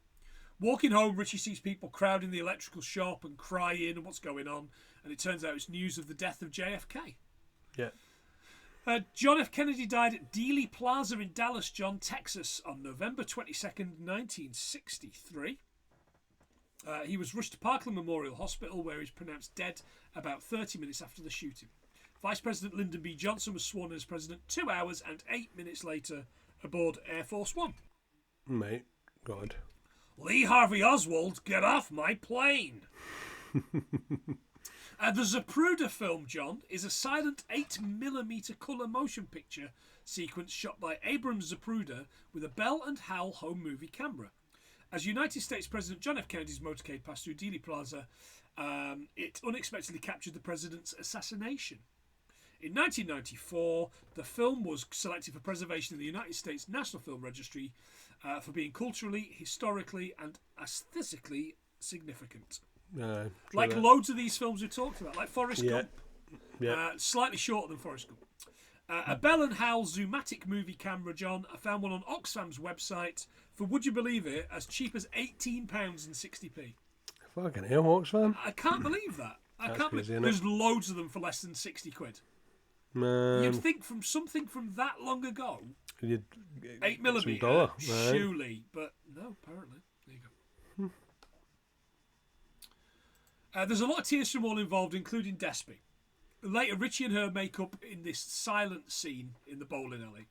Walking home, Richie sees people crowding the electrical shop and crying and what's going on. And it turns out it's news of the death of JFK. Yeah. John F. Kennedy died at Dealey Plaza in Dallas, Texas on November 22nd, 1963. He was rushed to Parkland Memorial Hospital where he was pronounced dead about 30 minutes after the shooting. Vice President Lyndon B. Johnson was sworn in as president 2 hours and 8 minutes later aboard Air Force One. Mate, God. Lee Harvey Oswald, get off my plane. The Zapruder film, John, is a silent 8mm colour motion picture sequence shot by Abram Zapruder with a Bell and Howell home movie camera. As United States President John F. Kennedy's motorcade passed through Dealey Plaza, it unexpectedly captured the president's assassination. In 1994, the film was selected for preservation in the United States National Film Registry for being culturally, historically and aesthetically significant. Like that. loads of these films we talked about, like Forrest Yeah. Gump. Yeah. Slightly shorter than Forrest Gump. A Bell and Howell Zoomatic movie camera, John. I found one on Oxfam's website for, would you believe it, as cheap as £18.60. Fucking hell, Oxfam. I can't believe that. That's crazy, innit? There's loads of them for less than £60. Man, You'd think from something from that long ago, you'd 8mm, $8, surely, but no, apparently. There you go. There's a lot of tears from all involved, including Despy. Later, Richie and her make up in this silent scene in the bowling alley.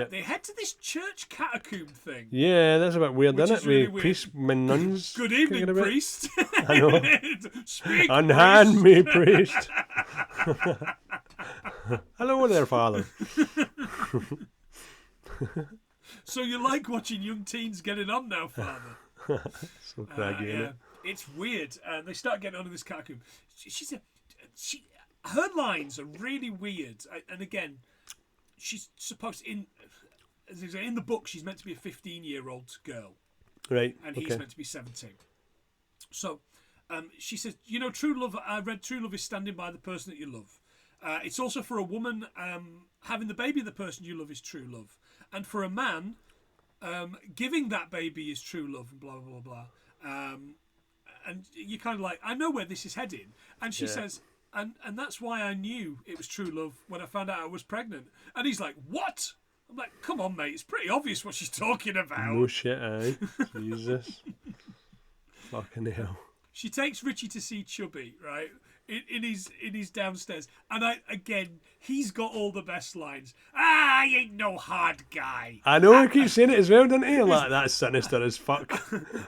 They head to this church catacomb thing. Yeah, that's a bit weird, Which isn't is it? really With weird. priests and nuns. Good evening, kicking about. priest. I know. Speak, Unhand priest. me, priest. Hello there, father. So you like watching young teens getting on now, father? So craggy, Yeah, innit? it's weird. They start getting on in this catacomb. Her lines are really weird. And again, she's supposed in the book she's meant to be a 15-year-old girl, Right. and Okay. he's meant to be 17. So she says, you know, true love. I read true love is standing by the person that you love. It's also for a woman, having the baby of the person you love is true love, and for a man, giving that baby is true love, and blah blah blah blah. And you're kind of like, I know where this is heading. And she says, and that's why I knew it was true love when I found out I was pregnant. And he's like, what? I'm like, come on, mate, it's pretty obvious what she's talking about. No shit, aye. Jesus. Fucking hell. She takes Richie to see Chubby, right? In his downstairs. And he's got all the best lines. I ain't no hard guy. I know, he keeps saying it as well, doesn't he? Like, that's sinister as fuck.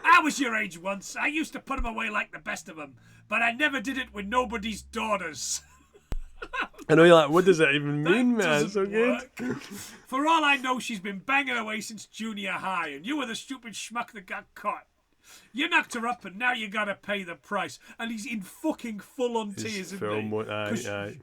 I was your age once. I used to put him away like the best of them. But I never did it with nobody's daughters. I know, you're like, what does that even mean, That man? It's so doesn't good. work. For all I know, she's been banging away since junior high, and you were the stupid schmuck that got caught. You knocked her up, and now you gotta pay the price. And he's in fucking full-on tears, isn't Film, he? aye.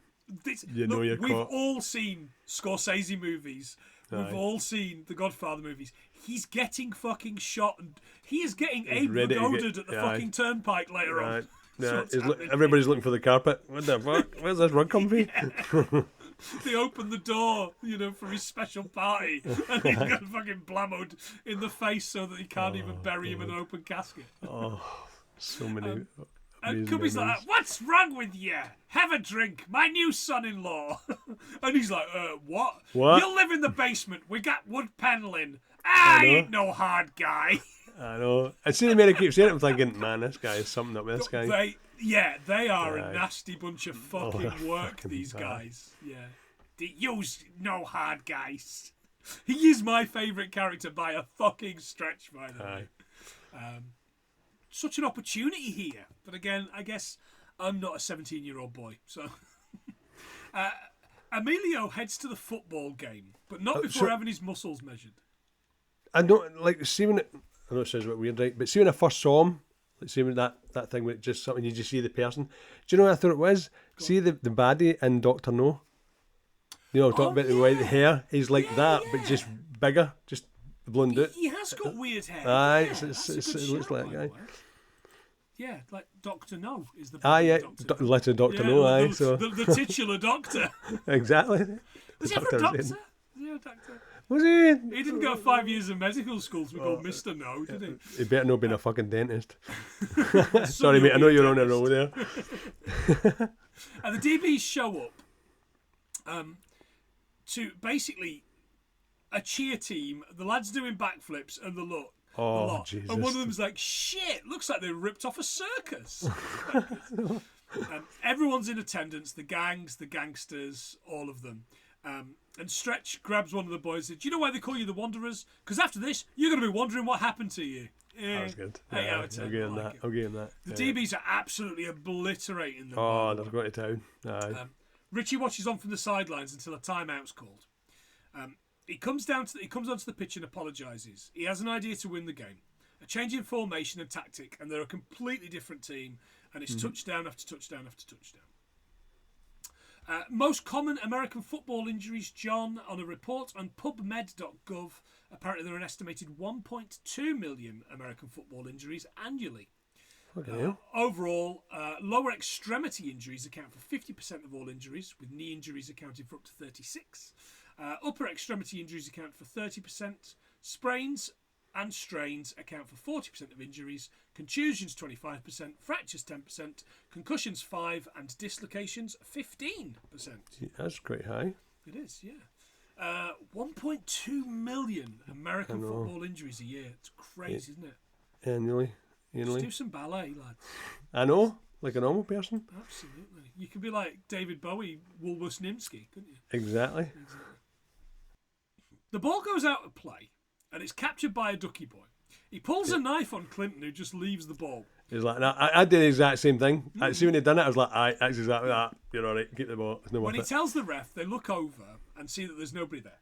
We've caught. all seen Scorsese movies. We've all seen the Godfather movies. He's getting fucking shot, and he is getting Abe ready to Vigoda get- at the aye. fucking turnpike later Right. on. Yeah, So it's happening. everybody's looking for the carpet. What the fuck? Where's this rug come from? They open the door, for his special party, and he's got fucking blammoed in the face so that he can't even bury him in an open casket. So many. And amazing Cubby's memories. like, "What's wrong with you? Have a drink. My new son-in-law." And he's like, what? What? You'll live in the basement. We got wood paneling. I know. ain't no hard guy. I know. I see the man keep saying it. I'm thinking, man, this guy is something up with this guy. They are a Aye. nasty bunch of fucking work, fucking these bad. guys. Yeah. You's no hard guys. He is my favourite character by a fucking stretch, by the way. Such an opportunity here. But again, I guess I'm not a 17-year-old boy. So Emilio heads to the football game, but not before having his muscles measured. I don't like see when it. I know it sounds a bit weird, right? But see when I first saw him, like see when that thing with just something you just see the person. Do you know what I thought it was? See the baddie in Doctor No. Talking about the white hair. He's like that, but just bigger, just blonde out. He has got weird hair. Aye, Yeah, it's, that's a good it looks shout, like by that the guy. way. Yeah, like Doctor No is the Yeah, Doctor No. little Doctor Yeah, No, aye. the, So the titular doctor. exactly. Was The he ever a doctor was doctor? in. Was he a doctor? Was he? He didn't go 5 years of medical school to become Mr. No, did he? He better not been a fucking dentist. Sorry, mate. I know you're on a roll there. And the DBs show up to basically a cheer team. The lads doing backflips and the lot. Jesus. And one of them's like, shit, looks like they ripped off a circus. Everyone's in attendance, the gangs, the gangsters, all of them. And Stretch grabs one of the boys and says, do you know why they call you the Wanderers? Because after this, you're going to be wondering what happened to you. That was good. Hey, Yeah, out of 10, I'll give him I that. like it. I'll give him that. The DBs are absolutely obliterating them. Oh, they're going to town. Aye. Richie watches on from the sidelines until a timeout's called. He comes onto the pitch and apologises. He has an idea to win the game. A change in formation and tactic, and they're a completely different team, and it's touchdown after touchdown after touchdown. Most common American football injuries, John, on a report on PubMed.gov, apparently there are an estimated 1.2 million American football injuries annually. Fucking hell. Overall, lower extremity injuries account for 50% of all injuries, with knee injuries accounting for up to 36%. Upper extremity injuries account for 30%. Sprains and strains account for 40% of injuries. Contusions 25%. Fractures 10%. Concussions 5%. And dislocations 15%. Yeah, that's quite high. It is, yeah. 1.2 million American football injuries a year. It's crazy, isn't it? Annually. Just do some ballet, lad. I know, like a normal person. Absolutely. You could be like David Bowie, Woolworths Nimsky, couldn't you? Exactly. The ball goes out of play, and it's captured by a ducky boy. He pulls a knife on Clinton, who just leaves the ball. He's like, no, I did the exact same thing. I see when he'd done it, I was like, aye, that's exactly that. You're all right, keep the ball. It's no When worth he it. tells the ref, they look over and see that there's nobody there.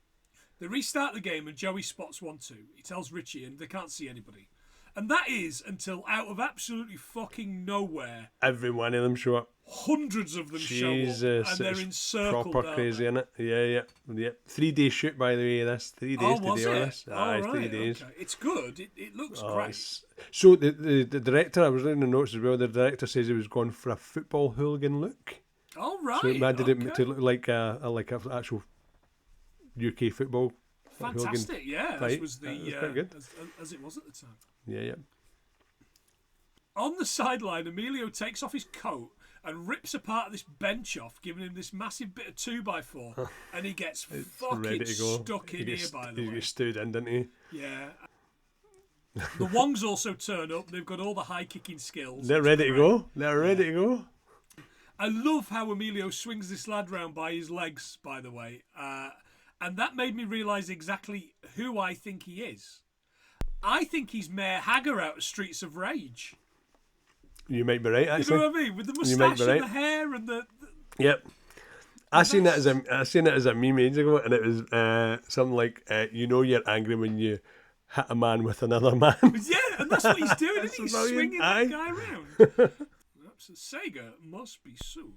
They restart the game, and Joey spots 1-2. He tells Richie, and they can't see anybody. And that is until out of absolutely fucking nowhere, Every one of them show up. hundreds of them Jesus, show up, and they're it's encircled. proper crazy, innit? Yeah. 3-day shoot, by the way, this. 3 days to do this. Aye, 3 days. Okay. It's good. It looks great. So the director, I was reading the notes as well, the director says he was going for a football hooligan look. Oh, right. So he did it to look like a actual UK football. Fantastic, yeah. Right. This was the quite good. as it was at the time. Yeah. On the sideline, Emilio takes off his coat and rips a part of this bench off, giving him this massive bit of 2x4, and he gets fucking stuck in here, by the way. He gets stood in, didn't he? Yeah. The Wongs also turn up. They've got all the high-kicking skills. They're ready to go. They're ready to go. I love how Emilio swings this lad round by his legs, by the way. And that made me realise exactly who I think he is. I think he's Mayor Hagger out of Streets of Rage. You might be right, actually. You know what I mean? With the moustache and the hair and the... Yep. I seen it as a meme ages ago, and it was something like, you know you're angry when you hit a man with another man. Yeah, and that's what he's doing, isn't he? He's swinging that guy around. Sega must be sued.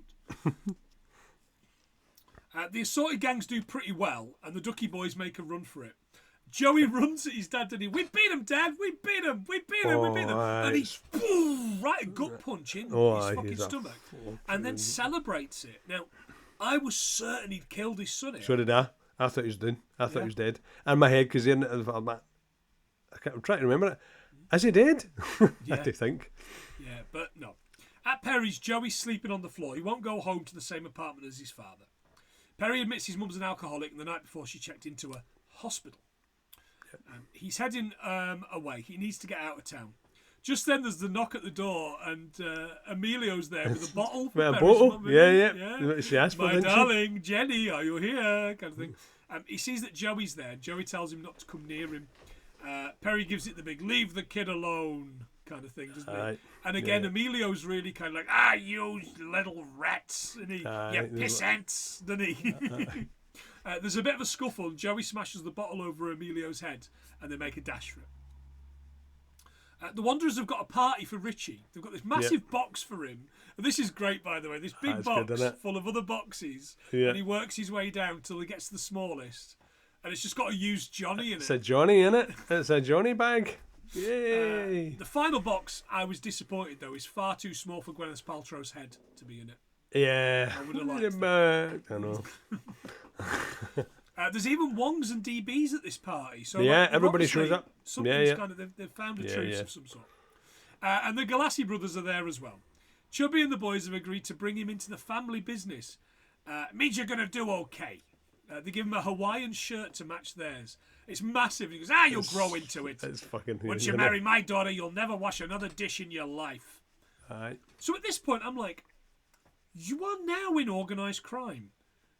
The assorted gangs do pretty well, and the Ducky Boys make a run for it. Joey runs at his dad, and he, we beat him, Dad, we beat him, we beat him, we beat him. And he, boom, right, a gut punch in his fucking stomach, and then celebrates it. Now, I was certain he'd killed his son here. So did I. I thought he was done. I thought he was dead. In my head, because I'm trying to remember it. Is he dead? Yeah. I do think. Yeah, but no. At Perry's, Joey's sleeping on the floor. He won't go home to the same apartment as his father. Perry admits his mum's an alcoholic, and the night before she checked into a hospital. He's heading away. He needs to get out of town. Just then, there's the knock at the door, and Emilio's there with a bottle. With a bottle? Yeah. She asked for My it, darling, Jenny, are you here? Kind of thing. He sees that Joey's there. Joey tells him not to come near him. Perry gives it the big, leave the kid alone kind of thing, doesn't he? And again, Emilio's really kind of like, you little rats, and he, you pissants, doesn't he? There's a bit of a scuffle, and Joey smashes the bottle over Emilio's head, and they make a dash for it. The Wanderers have got a party for Richie. They've got this massive box for him. And this is great, by the way. This big box full of other boxes, and he works his way down till he gets to the smallest. And it's just got a used Johnny in it. It's a Johnny in it. It's a Johnny bag. Yay! The final box, I was disappointed though, is far too small for Gwyneth Paltrow's head to be in it. Yeah. I would have liked that. I know. There's even Wongs and DBs at this party. So everybody shows up. Something's kind of they've found a truce of some sort. And the Galassi brothers are there as well. Chubby and the boys have agreed to bring him into the family business. Means you're going to do okay. They give him a Hawaiian shirt to match theirs. It's massive. He goes, you'll grow into it. It's fucking Once you marry my daughter, you'll never wash another dish in your life. Aye. So at this point, I'm like, you are now in organised crime.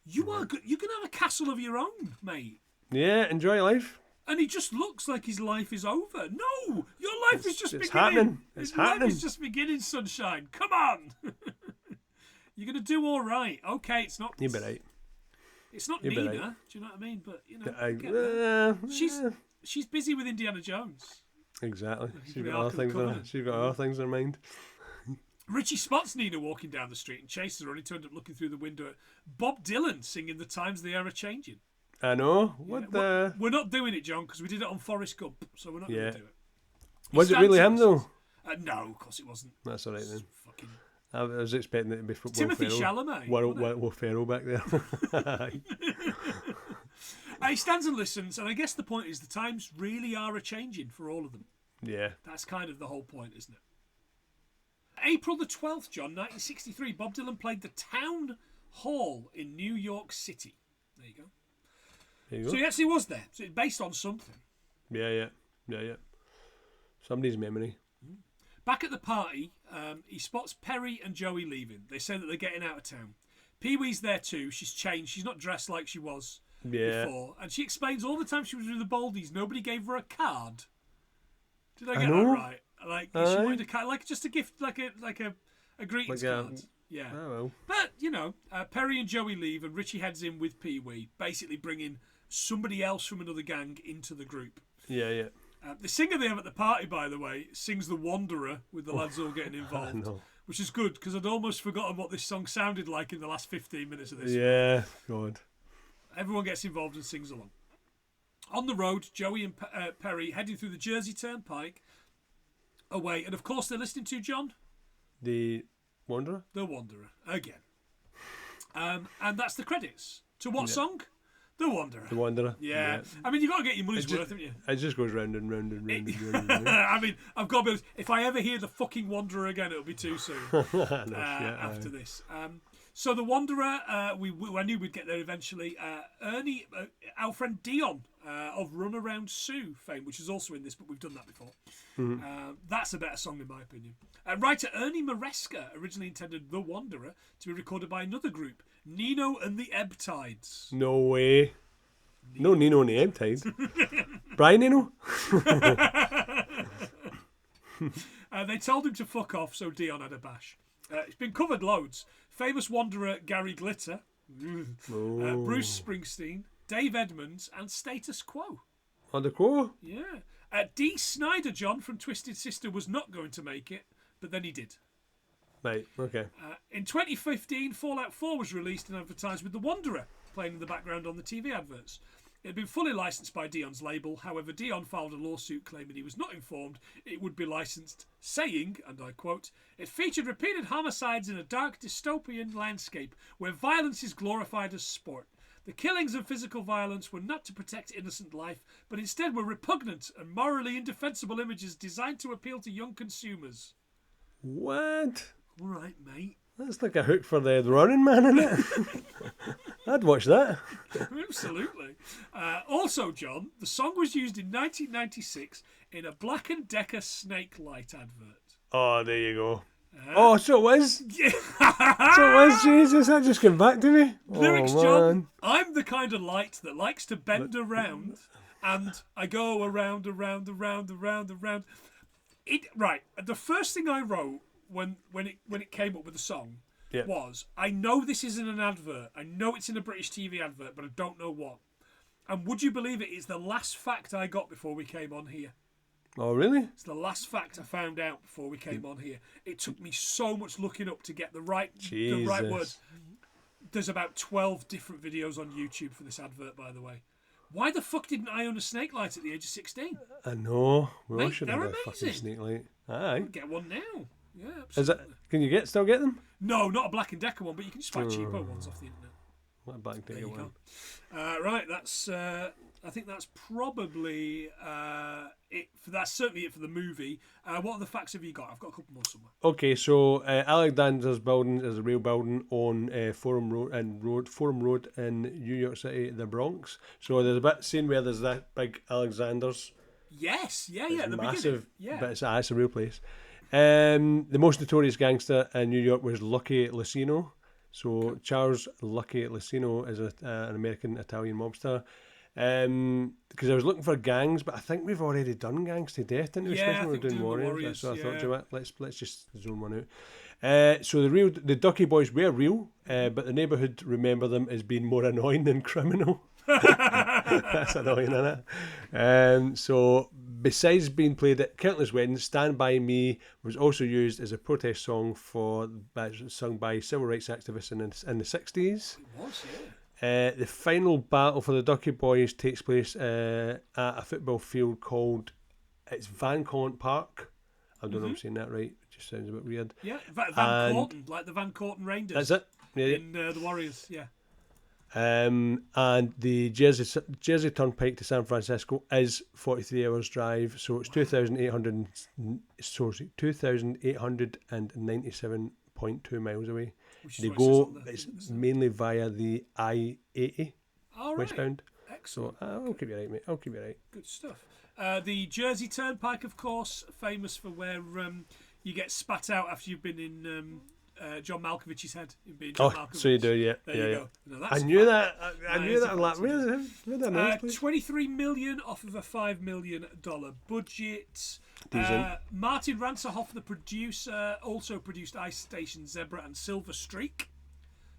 You are good. You can have a castle of your own, mate. Yeah, enjoy life. And he just looks like his life is over. No, your life is just beginning. Happening. His life is just beginning, sunshine. Come on. You're going to do all right. Okay, it's not... You'll be right. It's not Nina, do you know what I mean? But, you know, she's busy with Indiana Jones. Exactly. She's got other things in her mind. Richie spots Nina walking down the street and chases her, and he turned up looking through the window at Bob Dylan singing The Times They Are A-Changing. I know. We're not doing it, John, because we did it on Forrest Gump, so we're not going to do it. Was it really him, though? No, of course it wasn't. That's all right then. Fucking I was expecting it to be Timothy Chalamet. Will Ferrell back there. He stands and listens, and I guess the point is the times really are a-changing for all of them. Yeah. That's kind of the whole point, isn't it? April the 12th, John, 1963, Bob Dylan played the Town Hall in New York City. There you go. So he actually was there. So it's based on something. Yeah. Somebody's memory. Back at the party, he spots Perry and Joey leaving. They say that they're getting out of town. Pee-wee's there too. She's changed. She's not dressed like she was before. And she explains all the time she was with the Baldies, nobody gave her a card. Did I get that right? Like she wanted a card, like just a gift, like a greetings card. Yeah. Oh well. But Perry and Joey leave, and Richie heads in with Pee-wee, basically bringing somebody else from another gang into the group. Yeah. The singer they have at the party, by the way, sings The Wanderer with the lads all getting involved, which is good because I'd almost forgotten what this song sounded like in the last 15 minutes of this. Yeah, God. Everyone gets involved and sings along. On the road, Joey and Perry heading through the Jersey Turnpike away, and of course they're listening to John. The Wanderer? The Wanderer, again. And that's the credits. To what song? The Wanderer. The Wanderer. Yeah. I mean, you've got to get your money's worth, haven't you? It just goes round and round and round and round. I mean, I've got to be honest, if I ever hear the fucking Wanderer again, it'll be too soon after this. So the Wanderer, I knew we'd get there eventually. Ernie, our friend Dion of Runaround Sue fame, which is also in this, but we've done that before. That's a better song in my opinion. Writer Ernie Maresca originally intended The Wanderer to be recorded by another group, Nino and the Ebb Tides. No way. No Nino and the Ebb Tides. Brian Eno? They told him to fuck off, so Dion had a bash. It's been covered loads. Famous Wanderer Gary Glitter, Bruce Springsteen, Dave Edmunds, and Status Quo. On the Quo? Yeah. Dee Snider, John, from Twisted Sister, was not going to make it, but then he did. Right, okay. In 2015, Fallout 4 was released and advertised with The Wanderer playing in the background on the TV adverts. It had been fully licensed by Dion's label. However, Dion filed a lawsuit claiming he was not informed it would be licensed, saying, and I quote, "It featured repeated homicides in a dark dystopian landscape where violence is glorified as sport. The killings and physical violence were not to protect innocent life, but instead were repugnant and morally indefensible images designed to appeal to young consumers." What? All right, mate. That's like a hook for the Running Man, isn't it? I'd watch that. Absolutely. Also, John, the song was used in 1996 in a Black & Decker Snake Light advert. Oh, there you go. So it was? So it was, Jesus, that just came back to me. Lyrics, John. I'm the kind of light that likes to bend around, and I go around. Right, the first thing I wrote when it came up with the song was, I know this isn't an advert. I know it's in a British TV advert, but I don't know what. And would you believe it is the last fact I got before we came on here. Oh, really? It's the last fact I found out before we came on here. It took me so much looking up to get the right words. There's about 12 different videos on YouTube for this advert, by the way. Why the fuck didn't I own a snake light at the age of 16? I know. We all Mate, should they're have a amazing. fucking snake light. Aye. Get one now. Yeah, absolutely. Is it? Can you still get them? No, not a Black & Decker one, but you can just buy cheaper ones off the internet. What a Black & Decker one. Right, that's. I think that's probably it. That's certainly it for the movie. What other facts have you got? I've got a couple more somewhere. Okay, so Alexander's building is a real building on Forum Road in New York City, the Bronx. So there's a bit scene where there's that big Alexander's. Yes, yeah, It's the massive, beginning. Yeah. but it's a real place. The most notorious gangster in New York was Lucky Lucino. So Charles Lucky Lucino is an American Italian mobster. Because I was looking for gangs, but I think we've already done Gangs to Death, didn't we? Yeah, Especially when we were doing Warriors. So I thought, Yeah. you know what, let's just zone one out. So the Ducky Boys were real, but the neighbourhood remember them as being more annoying than criminal. That's annoying, isn't it? So besides being played at countless weddings, "Stand By Me" was also used as a protest song sung by civil rights activists in the 60s. It was, yeah. The final battle for the Ducky Boys takes place at a football field called Van Collin Park, I don't know if I'm saying that right. It just sounds a bit weird. Yeah, Van And- Corten, like the Van Corten Rangers. That's it. Yeah. In the Warriors, yeah. And the Jersey Turnpike to San Francisco is 43 hours drive, so it's 2,897.2 miles away. Which is They what it says go. on the It's thing, isn't it? mainly via the I-80 All right. westbound. Excellent. So I'll keep you right, mate. I'll keep you right. Good stuff. The Jersey Turnpike, of course, famous for where you get spat out after you've been in John Malkovich's head. In being John Malkovich. So you do, yeah. There yeah, you yeah. go. No, that's I knew fact. that. I That knew is that. a I'm like, fact, it where did I know this, please? 23 million off of a $5 million budget. Decent. Martin Ransohoff, the producer, also produced Ice Station Zebra and Silver Streak.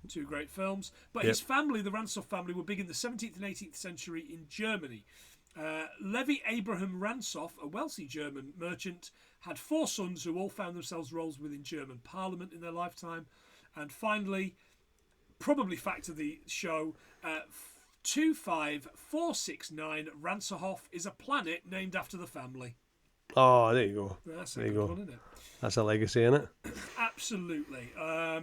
Two great films. But his family, the Ransohoff family, were big in the 17th and 18th century in Germany. Levi Abraham Ransohoff, a wealthy German merchant, had 4 sons who all found themselves roles within German parliament in their lifetime. And finally, probably fact of the show, 25469 Ransohoff is a planet named after the family. Oh, there you go. That's a There you good go. one, isn't it? That's a legacy, isn't it? Absolutely. What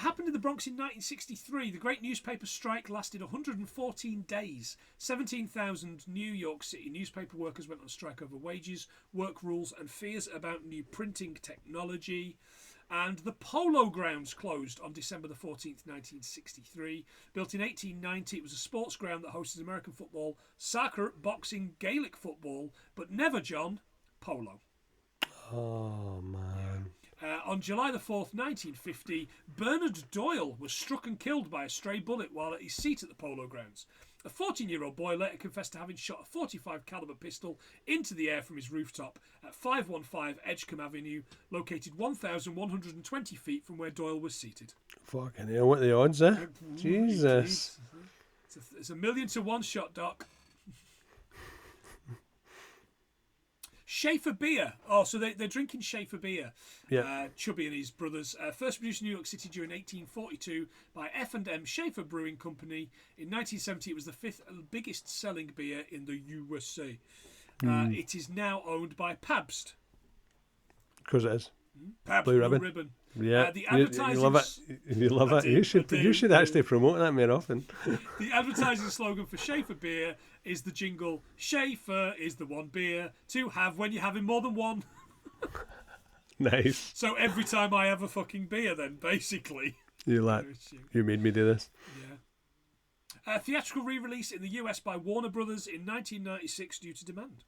happened in the Bronx in 1963? The Great Newspaper Strike lasted 114 days. 17,000 New York City newspaper workers went on strike over wages, work rules, and fears about new printing technology. And the Polo Grounds closed on December the 14th, 1963. Built in 1890, it was a sports ground that hosted American football, soccer, boxing, Gaelic football, but never, John, polo. Oh, man. On July the 4th, 1950, Bernard Doyle was struck and killed by a stray bullet while at his seat at the Polo Grounds. A 14-year-old boy later confessed to having shot a 45 caliber pistol into the air from his rooftop at 515 Edgecombe Avenue, located 1,120 feet from where Doyle was seated. Fucking hell, what are the odds, eh? Jesus. It's a 1,000,000 to 1 shot, Doc. Shaefer beer. Oh, so they're drinking Shaefer beer. Yeah. Chubby and his brothers. First produced in New York City during 1842 by F&M Shaefer Brewing Company. In 1970, it was the 5th biggest selling beer in the USA. It is now owned by Pabst. Because it is. Pabst Blue Blue Ribbon. Ribbon. Yeah. The you advertising love it. You love I it. do, You I should do. actually promote that more often. The advertising slogan for Shaefer beer is the jingle, Shaefer is the one beer to have when you're having more than one. Nice. So every time I have a fucking beer then, basically. You made me do this. Yeah. A theatrical re-release in the US by Warner Brothers in 1996 due to demand.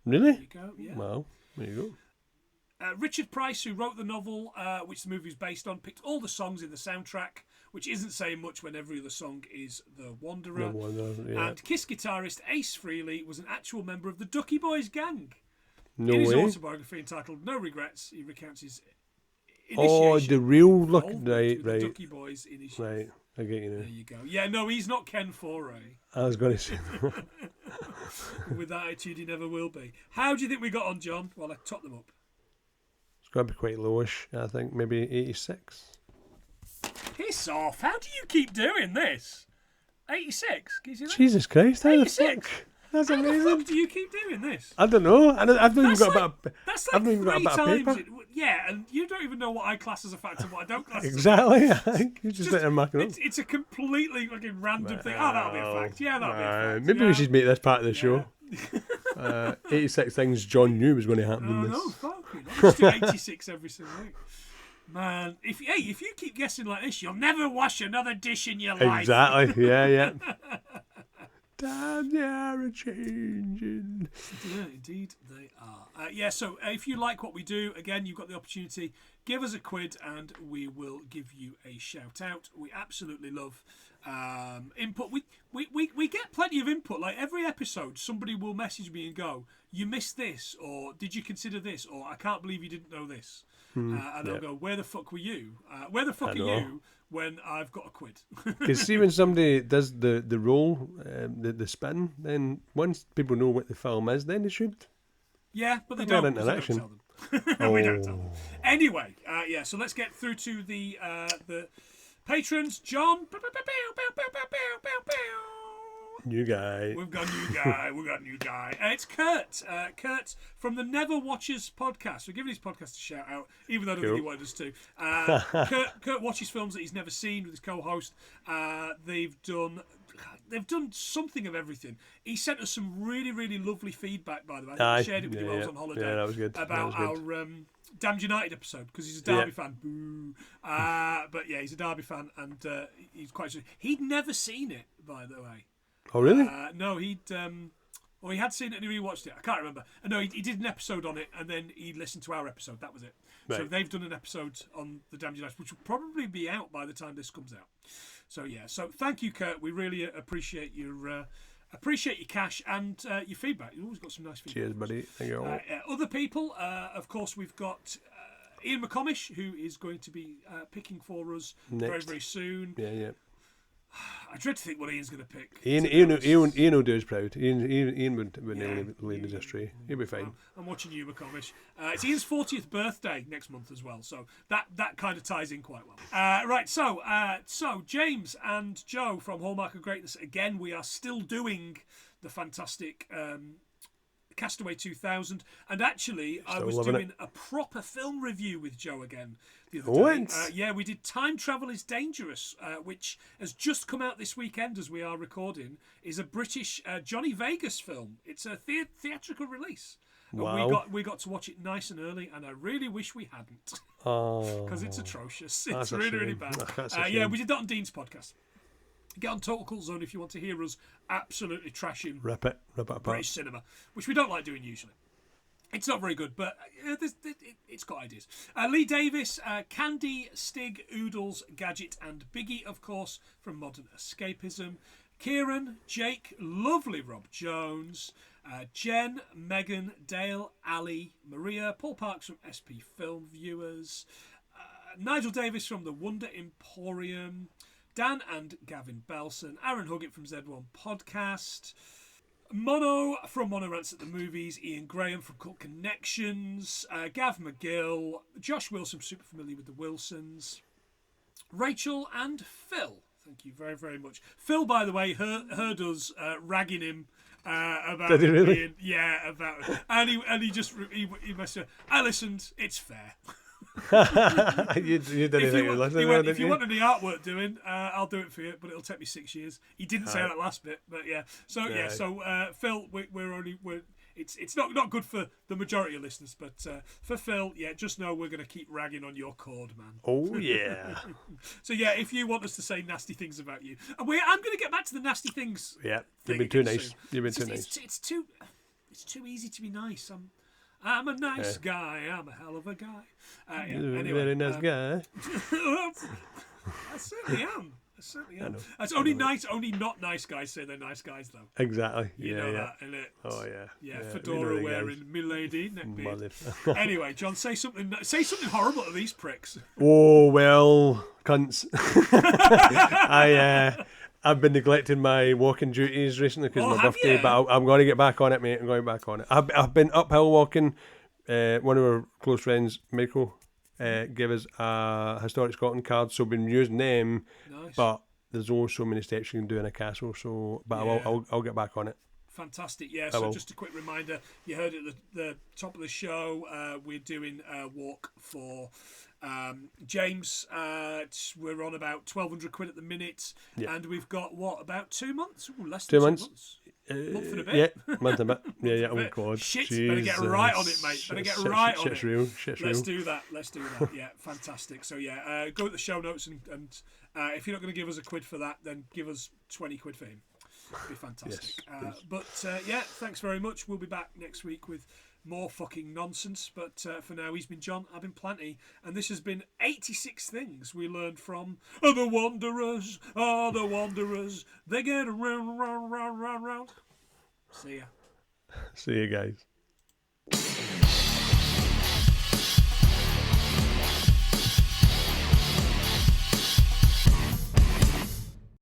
Really? There you go, yeah. Well, there you go. Richard Price, who wrote the novel, which the movie is based on, picked all the songs in the soundtrack, which isn't saying much when every other song is The Wanderer. Yeah. And Kiss guitarist Ace Frehley was an actual member of the Ducky Boys gang. No in his way. autobiography entitled No Regrets, he recounts his Oh, initiation the real look. involvement Right, with the right. Ducky Boys initiation. Right. I get you now. There you go. Yeah, no, he's not Ken Foray. I was going to say. With that attitude, he never will be. How do you think we got on, John? Well, I top them up. It's going to be quite lowish, I think. Maybe 86. Piss off. How do you keep doing this? 86? Can you see that? Jesus Christ, how the 86? fuck? That's How the amazing. fuck do you keep doing this? I don't know. I've not even That's got like, a bit that's I've like not even got a 3 bit of times. paper. Yeah, and you don't even know what I class as a fact and what I don't class as a fact. Exactly. I think you just let them mark it up. It's a completely fucking random thing. Oh, that'll be a fact. Yeah, that'll be a fact. Maybe yeah. we should make this part of the show. 86 things John knew was going to happen in Oh, this. no, fuck it. I'll just do 86 every single week. Man, if you keep guessing like this, you'll never wash another dish in your life. Exactly. Yeah. Damn, they are changing. Yeah, indeed they are. So if you like what we do, again, you've got the opportunity. Give us a quid and we will give you a shout out. We absolutely love input. We get plenty of input. Like every episode, somebody will message me and go, "You missed this," or "Did you consider this?" or "I can't believe you didn't know this." And I'll go, "Where the fuck were you? Where the fuck are you when I've got a quid?" Because see, when somebody does the roll, the spin, then once people know what the film is, then they should. Yeah, but they Better don't. 'Cause interaction. We don't tell them. We don't tell them. Anyway, so let's get through to the patrons. John. New guy. We've got a new guy. We've got a new guy. It's Kurt. Kurt from the Never Watchers podcast. We're giving his podcast a shout out, even though I don't think he wanted us to. Kurt watches films that he's never seen with his co-host. They've done something of everything. He sent us some really, really lovely feedback, by the way. I shared it with you while I was on holiday. Yeah, that was good. About our Damned United episode, because he's a Derby fan. Boo. But yeah, he's a Derby fan, and he's quite... He'd never seen it, by the way. Oh, really? No, he had seen it and he rewatched it. I can't remember. No, he did an episode on it, and then he listened to our episode. That was it. Right. So they've done an episode on the Damned United, which will probably be out by the time this comes out. So yeah, so thank you, Kurt. We really appreciate your cash and your feedback. You always got some nice feedback. Cheers, buddy. Thank you all. Other people, of course, we've got Ian McComish, who is going to be picking for us very, very soon. Yeah. I dread to think what Ian's going to pick. Ian will do us proud. Ian would lead us astray. He'll be fine. I'm watching you, McComish. It's Ian's 40th birthday next month as well, so that kind of ties in quite well. Right, so James and Joe from Hallmark of Greatness, again, we are still doing the fantastic Castaway 2000, and actually I was doing a proper film review with Joe again the other day. Yeah, we did Time Travel is Dangerous, which has just come out this weekend as we are recording, is a British Johnny Vegas film. It's a theatrical release. Wow. And we got to watch it nice and early, and I really wish we hadn't, because it's atrocious. It's really, really bad. Yeah, we did that on Dean's podcast. Get on Total Cult Zone if you want to hear us absolutely trashing rip it apart. British cinema, which we don't like doing usually. It's not very good, but it's got ideas. Lee Davis, Candy, Stig, Oodles, Gadget, and Biggie, of course, from Modern Escapism. Kieran, Jake, lovely Rob Jones, Jen, Megan, Dale, Ali, Maria, Paul Parks from SP Film Viewers, Nigel Davis from the Wonder Emporium, Dan and Gavin Belson, Aaron Huggett from Z1 Podcast, Mono from Mono Rants at the Movies, Ian Graham from Cult Connections, Gav McGill, Josh Wilson, super familiar with the Wilsons, Rachel and Phil. Thank you very, very much. Phil, by the way, heard us ragging him about Did he really? being, yeah, about it. And he must have, I listened, it's fair. you didn't think you were listening. If you want any artwork doing, I'll do it for you, but it'll take me 6 years. He didn't say that last bit, but yeah. So Phil, it's not good for the majority of listeners, but for Phil, yeah, just know we're going to keep ragging on your cord, man. Oh yeah. So yeah, if you want us to say nasty things about you, I'm going to get back to the nasty things. Yeah, you've been too nice. Soon. You've been too nice. It's too easy to be nice. I'm a nice guy. I'm a hell of a guy. Anyway, very nice guy. I certainly am. It's only not nice guys say they're nice guys, though. Exactly. You know that, innit? Oh yeah. Yeah, fedora wearing, milady, neckbeard. Anyway, John, say something horrible to these pricks. Oh well, cunts. I've been neglecting my walking duties recently because of my birthday, but I'm going to get back on it, mate. I'm going back on it. I've been uphill walking. One of our close friends, Michael, gave us a Historic Scotland card, so we've been using them. Nice. But there's only so many steps you can do in a castle, I'll get back on it. Fantastic, yeah. So just a quick reminder, you heard it at the top of the show, we're doing a walk for James. We're on about 1,200 quid at the minute, and we've got, about 2 months? Ooh, less than 2 months. Month and a bit. Yeah, month and a bit. Yeah. Oh God. Shit, better get right on it, mate. Better get right on it. Shit's real. Let's do that. Yeah, fantastic. So yeah, go to the show notes and if you're not going to give us a quid for that, then give us 20 quid for him. It'd be fantastic. Yes, thanks very much. We'll be back next week with more fucking nonsense. But for now, he's been John, I've been Planty, and this has been 86 things we learned from the Wanderers. The Wanderers. They get around. See ya. See you guys.